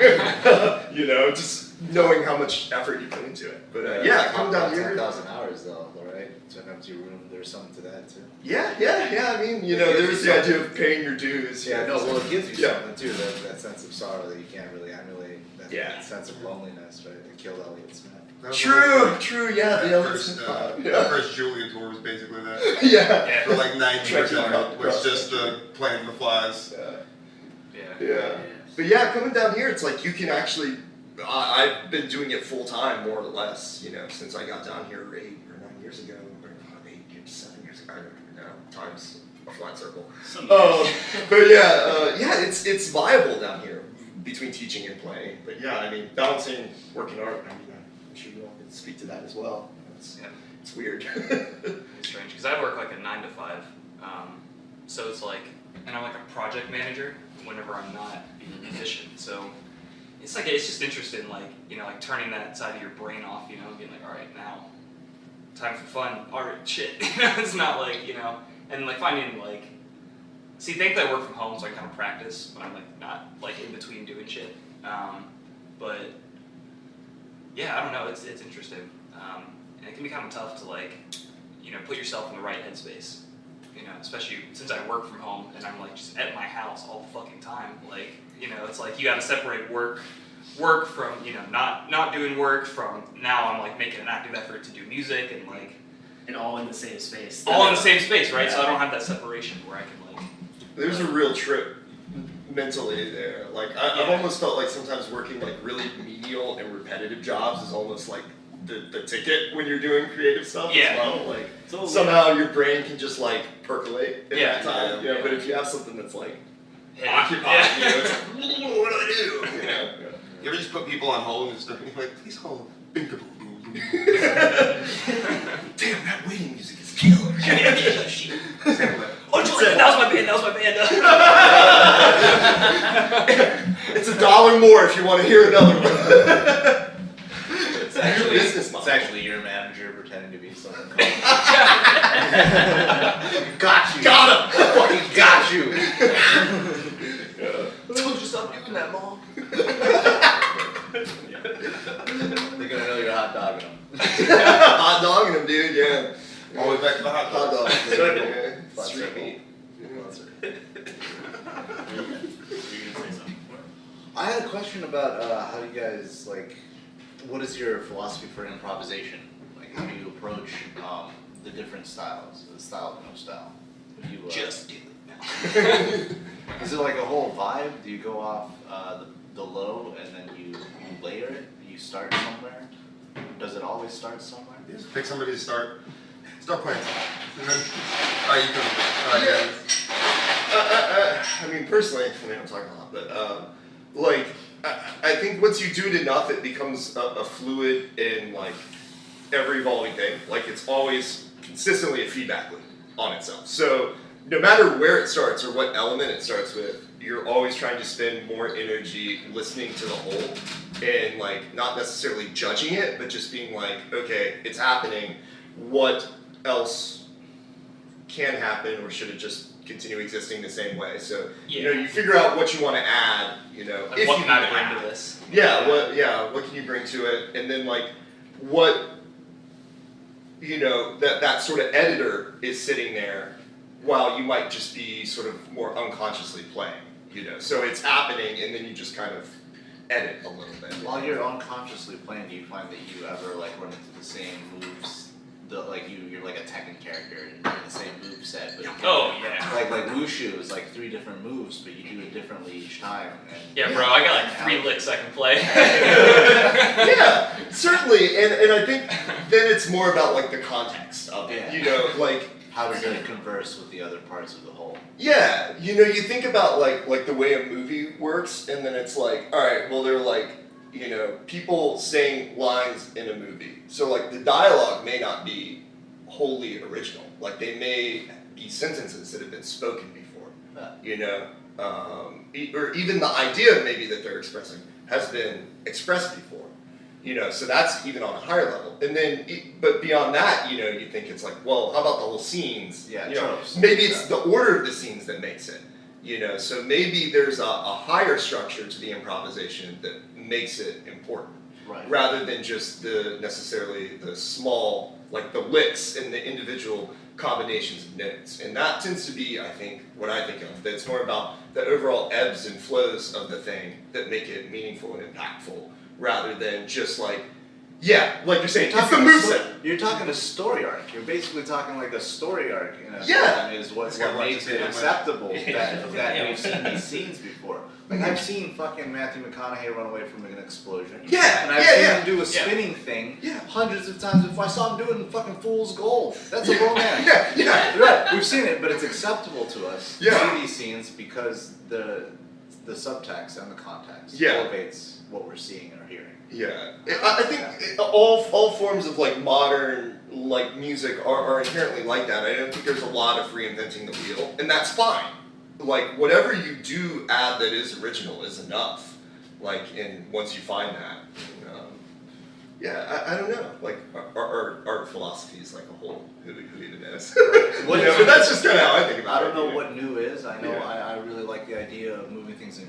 Just knowing how much effort you put into it. But come down here. 10,000 hours though, right? To an empty room, there's something to that too. Yeah. I mean, there's the idea of paying your dues. Yeah, no, well, it gives you something too. That sense of sorrow that you can't really emulate. That sense of loneliness, right? It killed Elliott Smith. True, yeah. The first Julian tour was basically that. Yeah. For like 90% of it was just playing the flies. Yeah. But yeah, coming down here, it's like you can actually, I've been doing it full time, more or less, since I got down here 8 or 9 years ago, or 7 years ago, I don't know, time's a flat circle. But it's viable down here. between teaching and playing. But yeah, I mean, balancing work and art, I mean, I'm sure you all can speak to that as well. It's weird. It's strange because I work like a 9 to 5, so it's like, and I'm like a project manager whenever I'm not being a musician. So it's like it's just interesting, like like turning that side of your brain off, being like, all right, now time for fun, art, shit. It's not like and like finding like, see, thankfully I work from home, so I can kind of practice when I'm like not like in between doing shit. But yeah, I don't know, it's interesting. And it can be kind of tough to like, put yourself in the right headspace, especially since I work from home and I'm like just at my house all the fucking time. Like, it's like you got to separate work from, not doing work from now I'm like making an active effort to do music and like. And all in the same space. All in the same space, right? Yeah. So I don't have that separation where I can like. There's a real trip mentally there. Like I've almost felt like sometimes working like really menial and repetitive jobs is almost like the ticket when you're doing creative stuff as well. Like somehow your brain can just like percolate in that time. But if you have something that's like occupied, it's like, what do I do? You ever just put people on hold and stuff, and you're like, please hold. Damn, that waiting music is killer. Oh, Julian, that was my band. It's $1 more if you want to hear another one. It's actually your manager pretending to be someone called. Got you. Got him. Fucking got you. I told you stop doing that, Mom. They're gonna know you're hot dogging them. Hot dogging them, dude. Yeah. All the way back to the hot dog. Street meat. I had a question about how you guys like. What is your philosophy for improvisation? Like, how do you approach the different styles? The style, no style. You, Just do it. Is it like a whole vibe? Do you go off the low and then you layer it? You start somewhere? Does it always start somewhere? You just pick somebody to start playing. And then, alright, you come. I mean, personally, I'm talking a lot, but like, I think once you do it enough, it becomes a fluid and like ever evolving thing. Like it's always consistently a feedback loop on itself. So no matter where it starts or what element it starts with, you're always trying to spend more energy listening to the whole and like not necessarily judging it, but just being like, okay, it's happening. What else can happen, or should it just continue existing the same way? So you figure out what you want to add. Like if what you can I need to bring add. to this? What can you bring to it, and then like what that sort of editor is sitting there while you might just be sort of more unconsciously playing. So it's happening, and then you just kind of edit a little bit. While you're unconsciously playing, do you find that you ever like run into the same moves? You're like a Tekken character and you're in the same move set, but like Wushu is like 3 different moves, but you do it differently each time. And bro, I got like 3 licks I can play. Yeah, certainly, and I think then it's more about like the context of it. Like how does it converse with the other parts of the whole? Yeah, you think about like the way a movie works, and then it's like, all right, well they're like, people saying lines in a movie. So like the dialogue may not be wholly original. Like they may be sentences that have been spoken before. Or even the idea maybe that they're expressing has been expressed before. So that's even on a higher level. And then, but beyond that, you think it's like, well, how about the whole scenes? Tropes. Maybe it's the order of the scenes that makes it. So maybe there's a higher structure to the improvisation that makes it important, rather than just necessarily the small, like the licks and the individual combinations of notes. And that tends to be, I think, what I think of. That it's more about the overall ebbs and flows of the thing that make it meaningful and impactful, rather than just like, like you're saying, it's the moveset. You're talking a story arc. You're basically talking like a story arc in a film is what makes it acceptable that we've seen these scenes before. Like I've seen fucking Matthew McConaughey run away from an explosion. And I've seen him do a spinning thing hundreds of times before. I saw him do it in fucking Fool's Gold. That's a romance. Right. We've seen it, but it's acceptable to us to see these scenes because the subtext and the context Yeah. elevates what we're seeing or hearing. Yeah, I think all forms of like modern like music are inherently like that. I don't think there's a lot of reinventing the wheel, and that's fine. Like whatever you do add that is original is enough. Like, and once you find that, I don't know. Like our art philosophy is like a whole who even knows. But that's just kind of how I think about it. I don't know what new is. I know I really like the idea of moving things in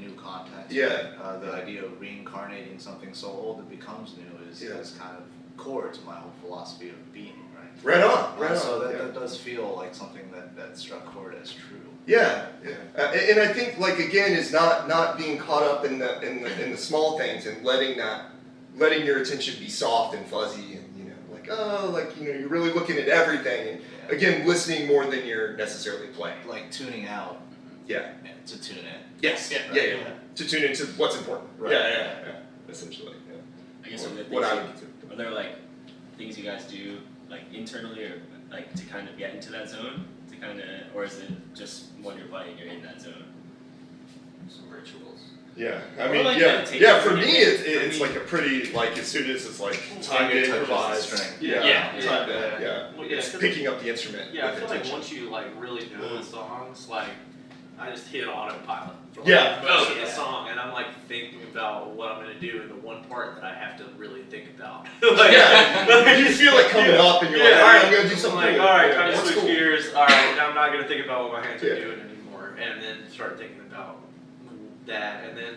new context. Yeah. The idea of reincarnating something so old it becomes new is kind of core to my whole philosophy of being, right? Right on. Right on. So that does feel like something that struck chord as true. Yeah. And I think like again is not being caught up in the small things and letting your attention be soft and fuzzy and you're really looking at everything and again listening more than you're necessarily playing. Like tuning out. Yeah. To tune in. Yes. Yeah. Yeah. To tune into what's important. Right. Yeah. Essentially. Yeah. I guess are there like things you guys do like internally or like to kind of get into that zone? To kind of, or is it just when you're playing you're in that zone? Some rituals. Yeah, I mean, like yeah. For me, it's like a pretty like as soon as it's like time to improvise. It's picking up the instrument. Yeah, I feel like once you like really know the songs, like I just hit autopilot for most of the song, and I'm like thinking about what I'm gonna do in the one part that I have to really think about. You feel it coming up, and you're like, all right, I'm gonna do something. Like, all right, time to switch gears. All right, now I'm not gonna think about what my hands are doing anymore, and then start thinking about that, and then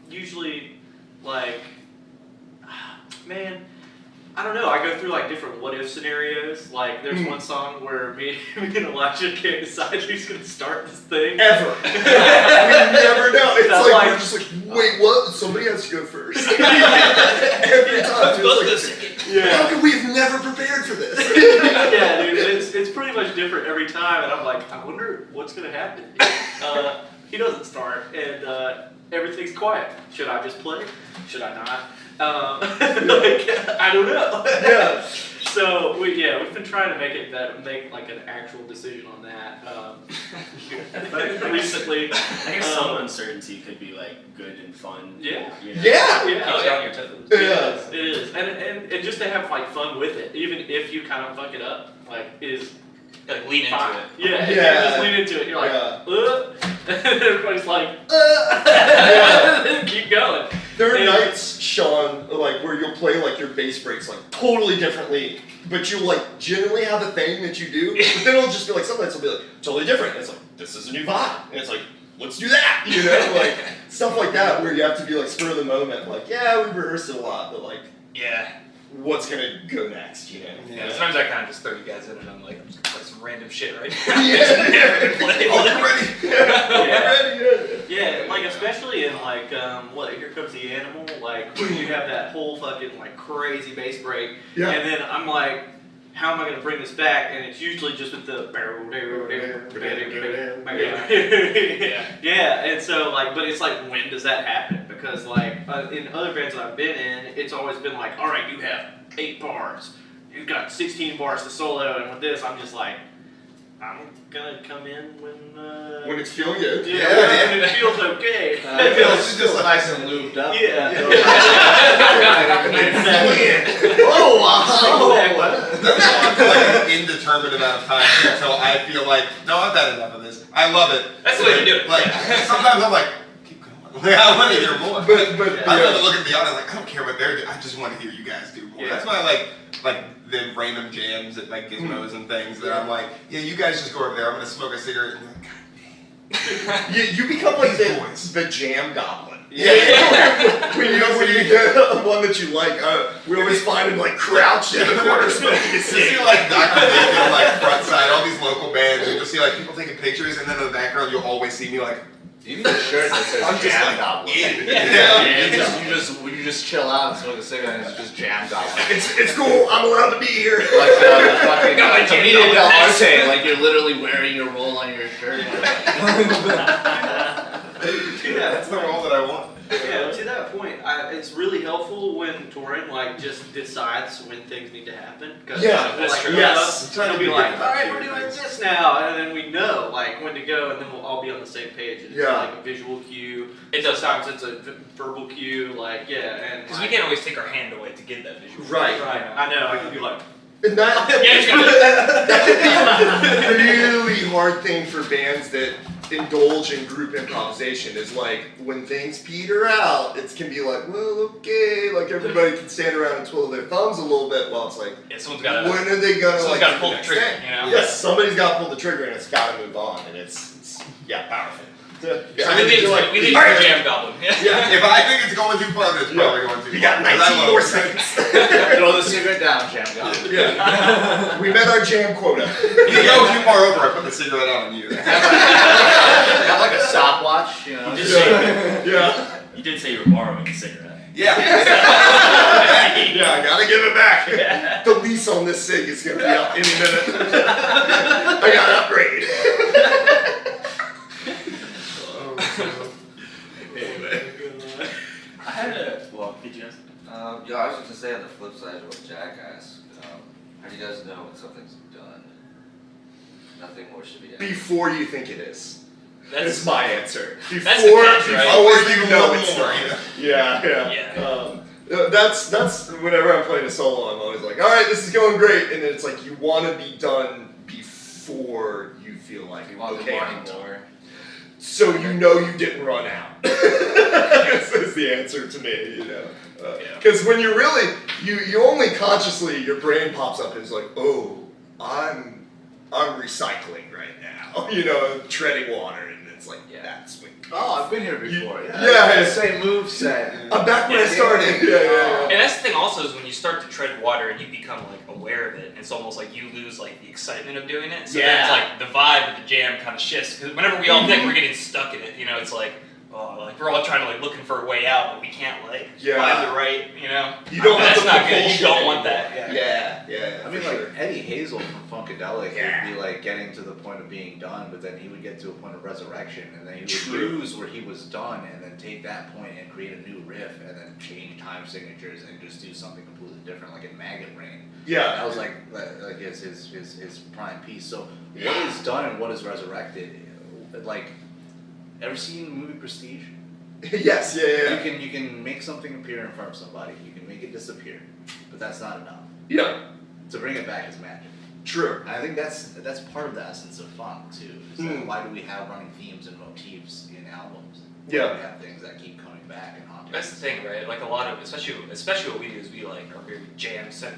usually like, man, I don't know. I go through like different what if scenarios. Like there's one song where me and Elijah can't decide who's gonna start this thing. Ever. We never know. It's like we're just like, wait, what? Somebody has to go first. Every time. How come we've never prepared for this? Yeah, dude, it's pretty much different every time, and I'm like, I wonder what's gonna happen. He doesn't start, and everything's quiet. Should I just play? Should I not? I don't know. Yeah. So we've been trying to make like an actual decision on that. Recently, I guess some uncertainty could be like good and fun. Yeah. You know? Yeah. Keeps you on your toes. It is, and just to have like fun with it, even if you kind of fuck it up, like is. Like lean into fine. it. Yeah, you just lean into it. You're like, and everybody's like, and keep going. There are nights, Sean, like where you'll play like your bass breaks like totally differently, but you'll like generally have a thing that you do. But then it'll just be like sometimes it'll be like totally different. And it's like this is a new vibe, and it's like let's do that, like stuff like that where you have to be like spur of the moment. Like we rehearsed it a lot, but like what's gonna go next, Yeah, sometimes I kind of just throw you guys in and I'm like, I'm just gonna play some random shit right now. Yeah, like especially in like Here Comes the Animal, like when you have that whole fucking like crazy bass break, and then I'm like, how am I gonna bring this back? And it's usually just with the and so like, but it's like, when does that happen? Because like in other bands that I've been in, it's always been like, all right, you have 8 bars, you've got 16 bars to solo, and with this, I'm just like, I'm gonna come in when it's feeling good. When it feels okay. It feels just nice and lubed up. Oh wow! That's like an indeterminate amount of time until I feel like, no, I've had enough of this. I love it. That's the way you do it. Like sometimes I'm like, keep going. I want to hear more. But I love to look at the audience like, I don't care what they're doing. I just want to hear you guys do more. That's why I like the random jams at like Gizmos and things that I'm like, you guys just go over there. I'm gonna smoke a cigarette. And you're like, God damn. You become like the jam goblin. When you get one that you like, we always find him like crouched in the corner smoking a You see cigarette. like Dr. Bacon, like front side, all these local bands, and you'll see like people taking pictures, and then in the background you'll always see me like, You need a shirt that says jam goblin. You just chill out and smoke a cigarette and it's just jam goblin. It's cool, I'm allowed to be here. Like fucking Commedia dell'arte, like you're literally wearing your roll on your shirt. that's the role that I want. Yeah, to that point, it's really helpful when touring like just decides when things need to happen. Yeah, that's true. Yes. It'll be like, all right, we're doing this now, and then we know like when to go, and then we'll all be on the same page. It's like a visual cue. It does. Sometimes it's a verbal cue, like and because we can't always take our hand away to get that visual. Right. I know. I can be like. And that could be a really hard thing for bands that indulge in group improvisation is like when things peter out, it can be like, well, okay, like everybody can stand around and twiddle their thumbs a little bit while it's like, someone's got when are they gonna someone's like got to pull the trigger, thing? you know? Yes, somebody's got to pull the trigger and it's got to move on, and it's powerful. So we leave the jam goblin. Yeah, if I think it's going too far, then it's probably going too far. You got 19 more seconds. Throw the cigarette down, Jam God. Yeah. We met our jam quota. If you go too far over, I put the cigarette out on you. Have like a stopwatch, you know. You did say, Yeah. you did say you were borrowing a cigarette. Yeah. Yeah, I gotta give it back. The lease on this cig is gonna be up any minute. I gotta upgrade. Anyway. I had a did you ask? I was just gonna say on the flip side of what Jack asked, how do you guys know when something's done? Nothing more should be added. Before you think it is. That's my answer. Before, That's the catch, right? before you know it's more. done. Yeah. That's whenever I'm playing a solo, I'm always like, all right, this is going great, and then it's like you want to be done before you feel like okay anymore. So you know you didn't run out. This is the answer to me, you know. Because when you really, you only consciously, your brain pops up and is like, oh, I'm recycling right now, you know, treading water, and it's like, that's when. Oh, I've been here before. Yeah. Same move set. I'm back where I started. Yeah. And that's the thing also is when you start to tread water and you become like aware of it, it's almost like you lose like the excitement of doing it. So then it's like the vibe of the jam kind of shifts. Because whenever we all think we're getting stuck in it, you know, it's like, oh, like we're all trying to like looking for a way out, but we can't like find the right, you know. You don't have that's the not good. You propulsion don't want that. Yeah. I mean, like Eddie Hazel from Funkadelic would be like getting to the point of being done, but then he would get to a point of resurrection, and then he would cruise where he was done, and then take that point and create a new riff, and then change time signatures and just do something completely different, like in Maggot Brain. Yeah. That was like his prime piece. So what is done and what is resurrected, like, ever seen the movie Prestige? Yes, yeah. You can make something appear in front of somebody, you can make it disappear, but that's not enough. Yeah. To bring it back is magic. True. And I think that's part of the essence of funk too. Is that why do we have running themes and motifs in albums? Why do we have things that keep coming back and haunting. That's the thing, right? Like a lot of, especially what we do is we like are very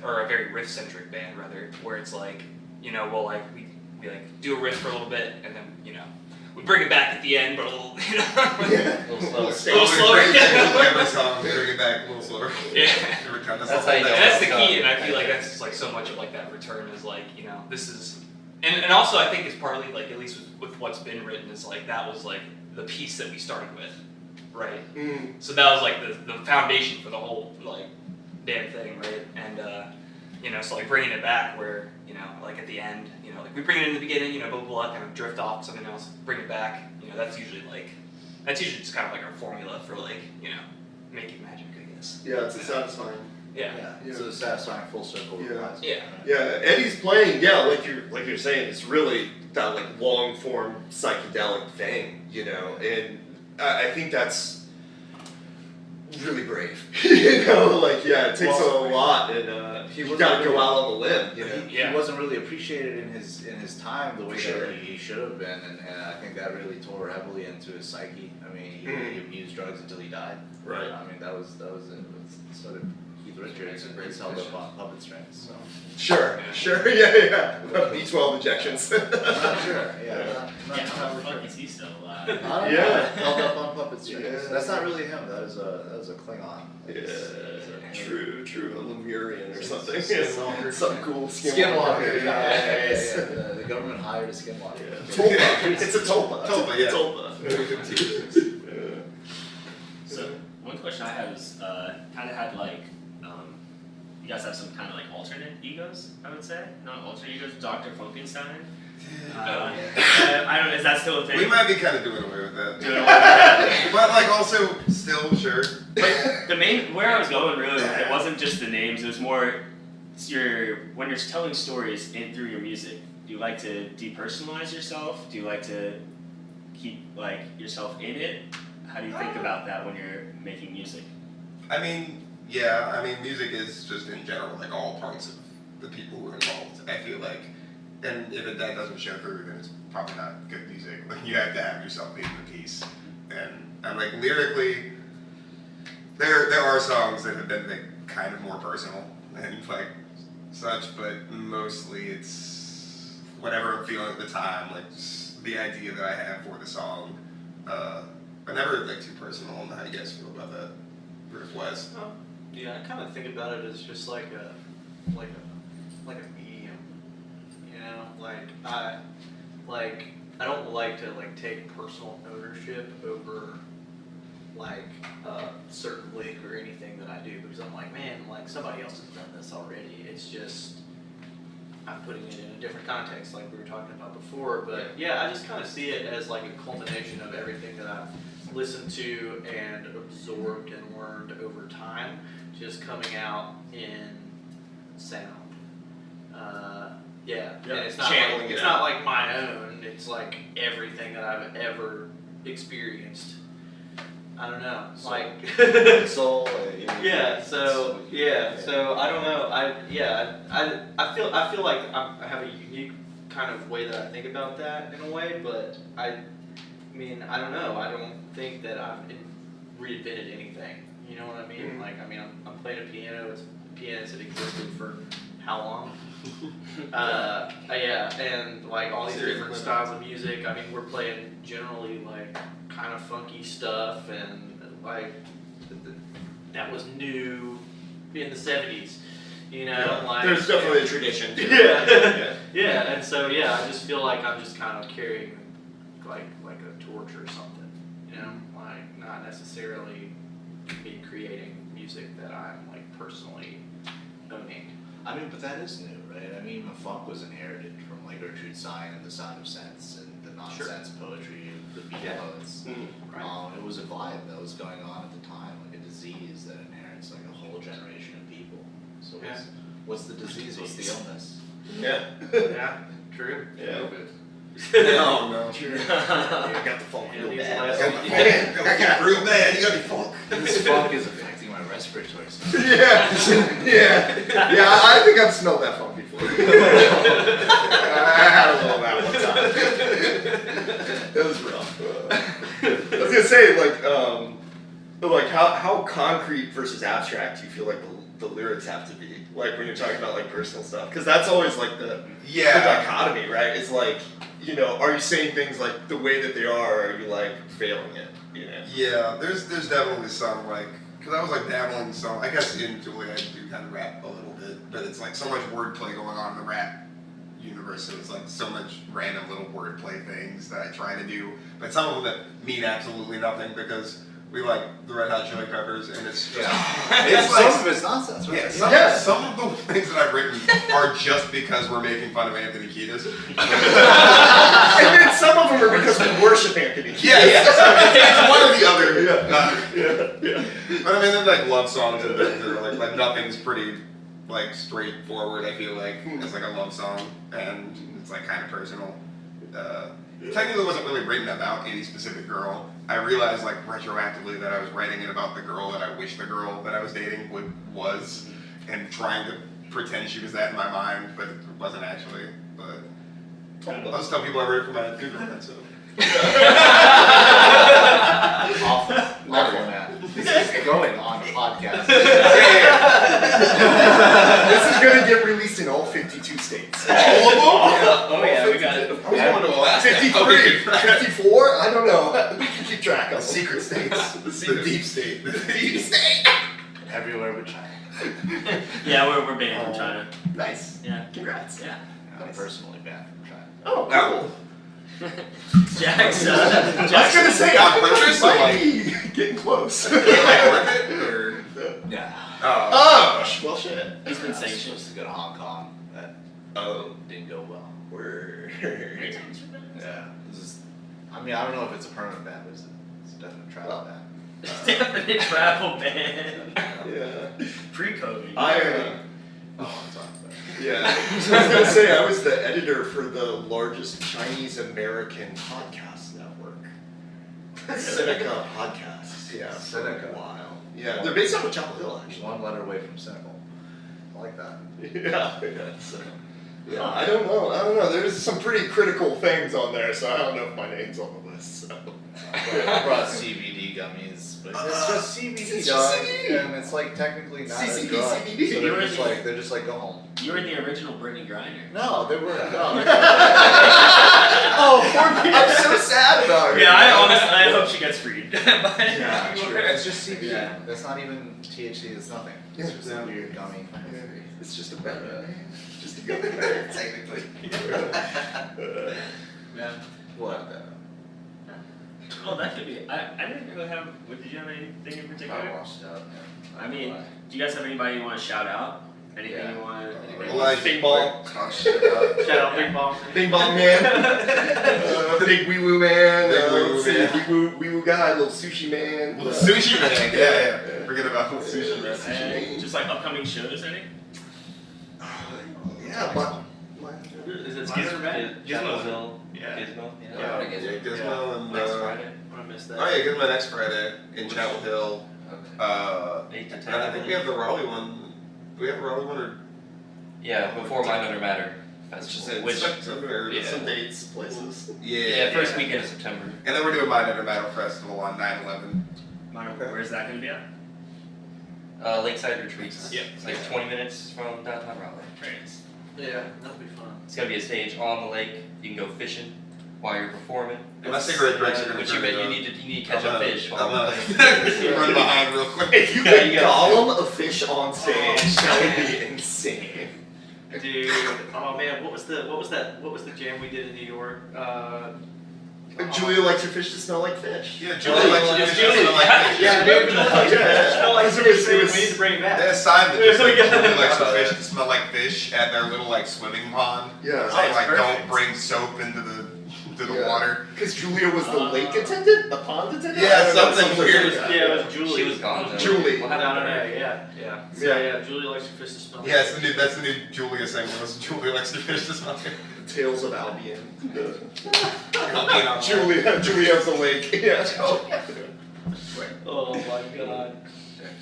or a very riff centric band rather, where it's like, you know, we'll like we like do a riff for a little bit and then, you know, we bring it back at the end, but a little, you know, A little slower. A little slower. Every song, bring it back a little slower. Yeah. Every time. That's how you And know. that's the key, and I feel like that's like so much of like that return is like, you know, this is, and also I think it's partly like, at least with what's been written, is like that was like the piece that we started with, right? So that was like the foundation for the whole like damn thing, right? And you know, so like bringing it back where, you know, like at the end, you know, like we bring it in the beginning, you know, blah blah blah, kind of drift off to something else, bring it back, you know, that's usually just kind of like our formula for like, you know, making magic, I guess. Yeah, it's satisfying. Yeah. So the satisfying full circle. replies. Yeah, Eddie's playing, like you're saying, it's really that like long form psychedelic thing, you know, and I think that's really brave. You know, like it takes a lot, and you gotta go out on the limb. You know, he wasn't really appreciated in his time the way that he should have been, and I think that really tore heavily into his psyche. I mean, he abused drugs until he died. Right. I mean, that was sort of Keith Richards and he's held up on puppet strings. So. Sure, yeah. B12 injections. I'm not sure. How the fuck is he still alive? I don't know. Held up on puppet strings. Yeah. That's not really him. That was a Klingon. True, a Lemurian or something. Skinwalker. Something cool. Skinwalker. Yeah. The government hired a skinwalker. Tulpa. It's a tulpa. Tulpa, yeah. Tulpa. So one question I had was kind of had like you guys have some kind of like alternate egos, I would say, not alternate egos. Dr. Funkenstein. I don't. Is that still a thing? We might be kind of doing away with that. Doing away with that. But like also, still sure. Like the main where I was going really, it wasn't just the names. It was more when you're telling stories through your music, do you like to depersonalize yourself? Do you like to keep like yourself in it? How do you think about that when you're making music? I mean, yeah. I mean, music is just in general like all parts of the people who are involved. I feel like, and if that doesn't show through, then it's probably not good music. Like you have to have yourself in the piece. And I'm like lyrically, there are songs that have been like kind of more personal and like such, but mostly it's whatever I'm feeling at the time, like the idea that I have for the song. But never like too personal. I don't know how you guys feel about that. Riff West. Yeah, I kind of think about it as just like a medium. You know, I don't like to like take personal ownership over like a certain lick or anything that I do, because I'm like, man, like somebody else has done this already. It's just I'm putting it in a different context, like we were talking about before. But yeah, I just kind of see it as like a culmination of everything that I've listened to and absorbed and learned over time, just coming out in sound. And it's not like, it's not like my own. It's like everything that I've ever experienced. I don't know, soul. So I don't know. I feel like I have a unique kind of way that I think about that in a way, but I mean, I don't know. I don't think that I've reinvented anything. You know what I mean? Like, I mean, I'm playing a piano. It's pianos that existed for how long? And like all these different styles of music. I mean, we're playing generally like kind of funky stuff, and like that was new in the 70s. You know, like there's definitely a tradition. And so I just feel like I'm just kind of carrying like a torch or something. You know, like not necessarily me creating music that I'm like personally owning. I mean, but that is new, right? I mean, the funk was inherited from like Gertrude Stein and the Sound of Sense and the nonsense poetry of the beat poets. Right. It was a vibe that was going on at the time, like a disease that inherits like a whole generation of people. So what's the disease? What's the illness? Yeah, true. Yeah. No. You got the funk real bad. I got real bad. You got the funk. This funk is affecting my respiratory system. I think I've smelled that funk before. I had a little of that one time. It was rough. I was gonna say, like how concrete versus abstract do you feel like the lyrics have to be? Like when you're talking about like personal stuff, because that's always like the dichotomy, right? It's like, you know, are you saying things like the way that they are, or are you like failing it? You know? Yeah, there's definitely some like, because I was like dabbling in some, I guess in Julie I do kind of rap a little bit, but it's like so much wordplay going on in the rap universe, so it's like so much random little wordplay things that I try to do, but some of them that mean absolutely nothing because we like the Red Hot Chili Peppers, and it's just it's like, some of it's nonsense, right? Some of the things that I've written are just because we're making fun of Anthony Kiedis. And then some of them are because we worship Anthony Kiedis. It's one or the other. But I mean, then like love songs and things that are like nothing's pretty like straightforward. I feel like it's like a love song, and it's like kind of personal. Technically, wasn't really written about any specific girl. I realized like retroactively that I was writing it about the girl that I wish the girl that I was dating was, and trying to pretend she was that in my mind, but it wasn't actually. But I'll just tell people I wrote it for my good girlfriend. So. Awful, man. This is going on a podcast. This is gonna get released in all 52 states. All of them? Oh yeah, we got it. I was going to Alaska. 53, 54? I don't know. We can keep track of Secret states. The deep state. The deep state. Everywhere but China. Yeah, we're banned from China. Nice. Yeah. Congrats. Yeah. I'm personally banned from China. Oh, cool. Jack's, I was gonna say, on purpose, or might like- be getting close. Yeah. Oh, well, shit. He's been I was sanctioned. supposed to go to Hong Kong. That didn't go well. Word. Yeah. I mean, I don't know if it's a permanent ban, but it's a definite travel ban. Definite travel ban. Yeah. Pre-COVID. I Oh, I'm sorry. Yeah. I was gonna say I was the editor for the largest Chinese American podcast network. Seneca Podcasts. Yeah. Seneca. For a while. Yeah. They're based out of Chapel Hill, actually. One letter away from cynical. I like that. Yeah. So, yeah. I don't know. There's some pretty critical things on there, so I don't know if my name's on the list. So. I brought CBD gummies, but it's just CBD, it's dog, just CBD. and it's like technically not a CBD, drug. CBD. So they're just like go home. You were the original Brittany Griner. No, they weren't. No. Oh, poor people. I'm so sad about her. Yeah, I hope she gets freed. Yeah, sure. It's just CBD. Yeah. That's not even THC. It's nothing. It's just a weird gummy. It's just a better. Just a gummy bear, technically. Yeah. What? Oh, that could be. I didn't really have. Did you have anything in particular? I washed up. I mean, do you guys have anybody you want to shout out? Anything Yeah. you want? Like Bing Bong. Oh shit up. Shout out Big Bong. Bing Bong Man. Big Wee Woo Man. Big Wee Woo let's see, Man. Wee Woo guy, little sushi man. Little sushi man. Yeah. Forget about little sushi man. And just like upcoming shows, any? Yeah, but. Is it Gizmo? Gizmo. Yeah. Gizmo. Yeah, Yeah. I guess Yeah, Gizmo and Next Friday. I'm gonna miss that. Oh yeah, Gizmo next Friday in Chapel Hill. Okay. 8 to 10. And I think we have the Raleigh one. Do we have a Raleigh one or? Yeah, before Mind Under Matter Festival. Which Which, is some dates, places. yeah, first weekend of September. And then we're doing Mind Under Metal Festival on 9/11. Where's that going to be at? Lakeside Retreats. Yep. It's like 20 minutes from downtown Raleigh. Trains. Yeah, that'll be fun. It's gonna be a stage on the lake. You can go fishing while you're performing. And my cigarette breaks are gonna Which you need to catch a fish while I'm you're playing. run behind real quick. If you Yeah, could you got- Gollum a fish on stage, that would be insane. Dude, oh man, what was the jam we did in New York? Julia likes her fish to smell like fish. Yeah, Julie likes to do Julie. something like that. Yeah, dude, Julie likes Yeah. to smell like It was- fish, it man. was- We need to bring it They back. assigned that just like Yeah. Julie likes the fish to smell like fish at their little like swimming pond. Yeah. So like perfect. don't bring soap into the Yeah. water. Because Julia was the lake attendant? The pond attendant? Yeah, I don't know, something weird. Yeah, it was Julie. She was gone though. Julie. What No, happened no, to no, her? yeah. So, Yeah. yeah, Julie likes her fish to smell. Yeah, that's the new Julia segment. Julia likes to fish to smell like Tales of Albion. Julia. Julia's the lake. Yeah. Oh my god.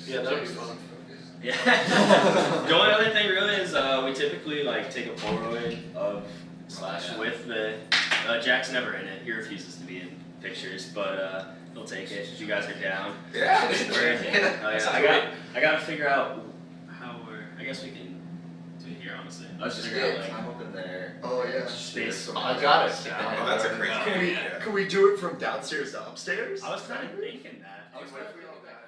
Yeah, that'd be fun. Yeah. The only other thing really is we typically like take a Polaroid of / with the Jack's never in it. He refuses to be in pictures, but he'll take it if you guys are down. Yeah. I gotta figure out how we're. I guess we can do it here honestly. Let's just figure out like I'm up in there. Oh yeah. space. I got it. Oh, that's a crazy. Can we do it from downstairs to upstairs? I was kind of thinking that. What if we all got